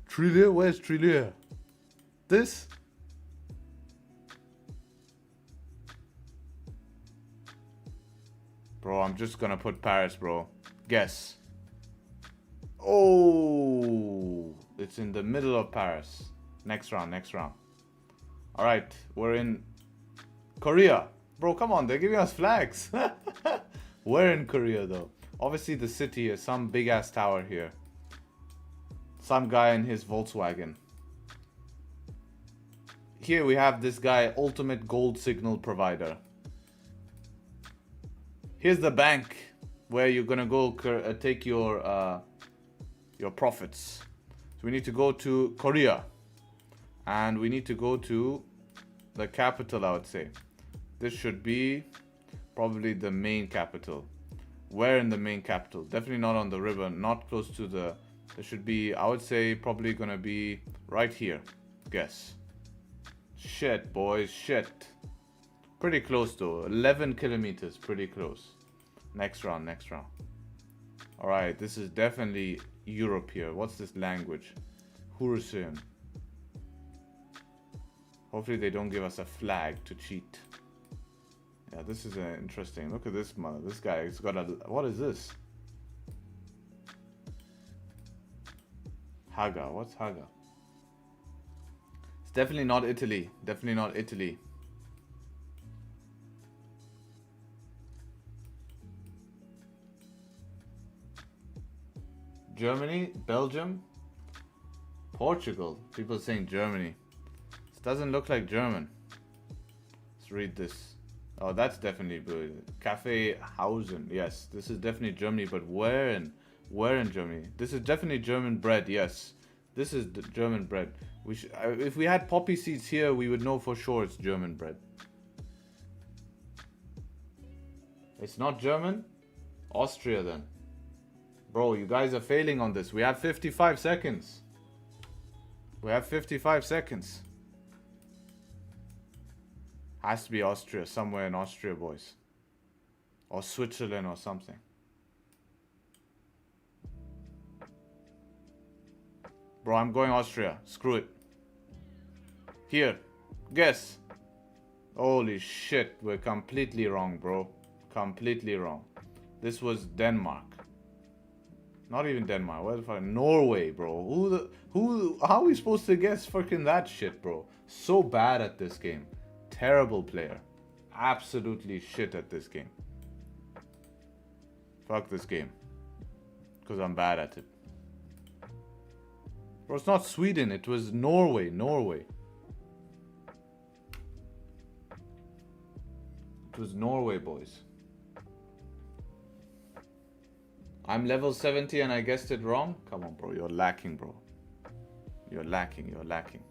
Trillier? Where's Trillier? This? Bro, I'm just gonna put Paris, bro. Guess. Oh, it's in the middle of Paris. Next round, next round. Alright, we're in Korea. Bro, come on, they're giving us flags. We're in Korea, though. Obviously, the city is some big-ass tower here. Some guy in his Volkswagen. Here we have this guy, ultimate gold signal provider. Here's the bank where you're gonna go take your profits. So we need to go to Korea. And we need to go to the capital, I would say. This should be probably the main capital. Where in the main capital? Definitely not on the river, not close to the... There should be, I would say, probably gonna be right here. Guess. Shit, boys, shit. Pretty close though. 11 kilometers, pretty close. Next round, next round. Alright, this is definitely Europe here. What's this language? Hurrian. Hopefully they don't give us a flag to cheat. Yeah, this is interesting. Look at this mother. This guy has got a... What is this? Haga. What's Haga? It's definitely not Italy. Definitely not Italy. Germany? Belgium? Portugal? People saying Germany. This doesn't look like German. Let's read this. Oh, that's definitely good. Cafe Hausen. Yes, this is definitely Germany, but where in Germany? This is definitely German bread. Yes, this is the German bread. We should, if we had poppy seeds here, we would know for sure it's German bread. It's not German? Austria then. Bro, you guys are failing on this. We have 55 seconds. We have 55 seconds. Has to be Austria, somewhere in Austria, boys. Or Switzerland or something. Bro, I'm going Austria. Screw it. Here. Guess. Holy shit. We're completely wrong, bro. Completely wrong. This was Denmark. Not even Denmark. Where the fuck? Norway, bro. How are we supposed to guess fucking that shit, bro? So bad at this game. Terrible player. Absolutely shit at this game. Fuck this game. Because I'm bad at it. Bro, it's not Sweden. It was Norway. Norway. It was Norway, boys. I'm level 70 and I guessed it wrong? Come on, bro. You're lacking, bro. You're lacking. You're lacking.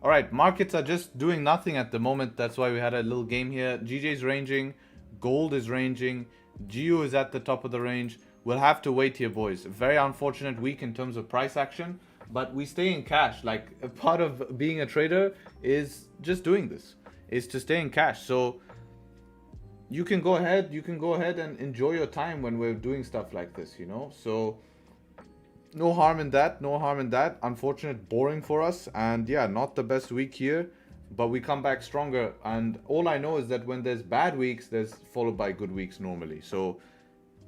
Alright, markets are just doing nothing at the moment. That's why we had a little game here. GJ's ranging. Gold is ranging. Geo is at the top of the range. We'll have to wait here, boys. Very unfortunate week in terms of price action. But we stay in cash. Like, a part of being a trader is just doing this. is to stay in cash. So you can go ahead and enjoy your time when we're doing stuff like this, you know. So no harm in that, unfortunate, boring for us, and yeah, not the best week here, but we come back stronger. And all I know is that when there's bad weeks, there's followed by good weeks normally. So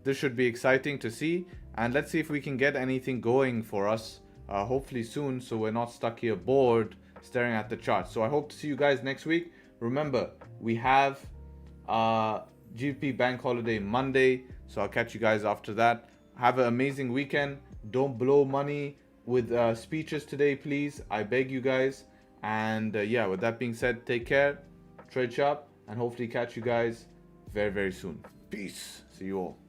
this should be exciting to see, and let's see if we can get anything going for us hopefully soon, so we're not stuck here bored staring at the chart. So I hope to see you guys next week. Remember, we have GBP bank holiday Monday, so I'll catch you guys after that. Have an amazing weekend. Don't blow money with speeches today, please, I beg you guys. And yeah, with that being said, take care, trade sharp, and hopefully catch you guys very, very soon. Peace. See you all.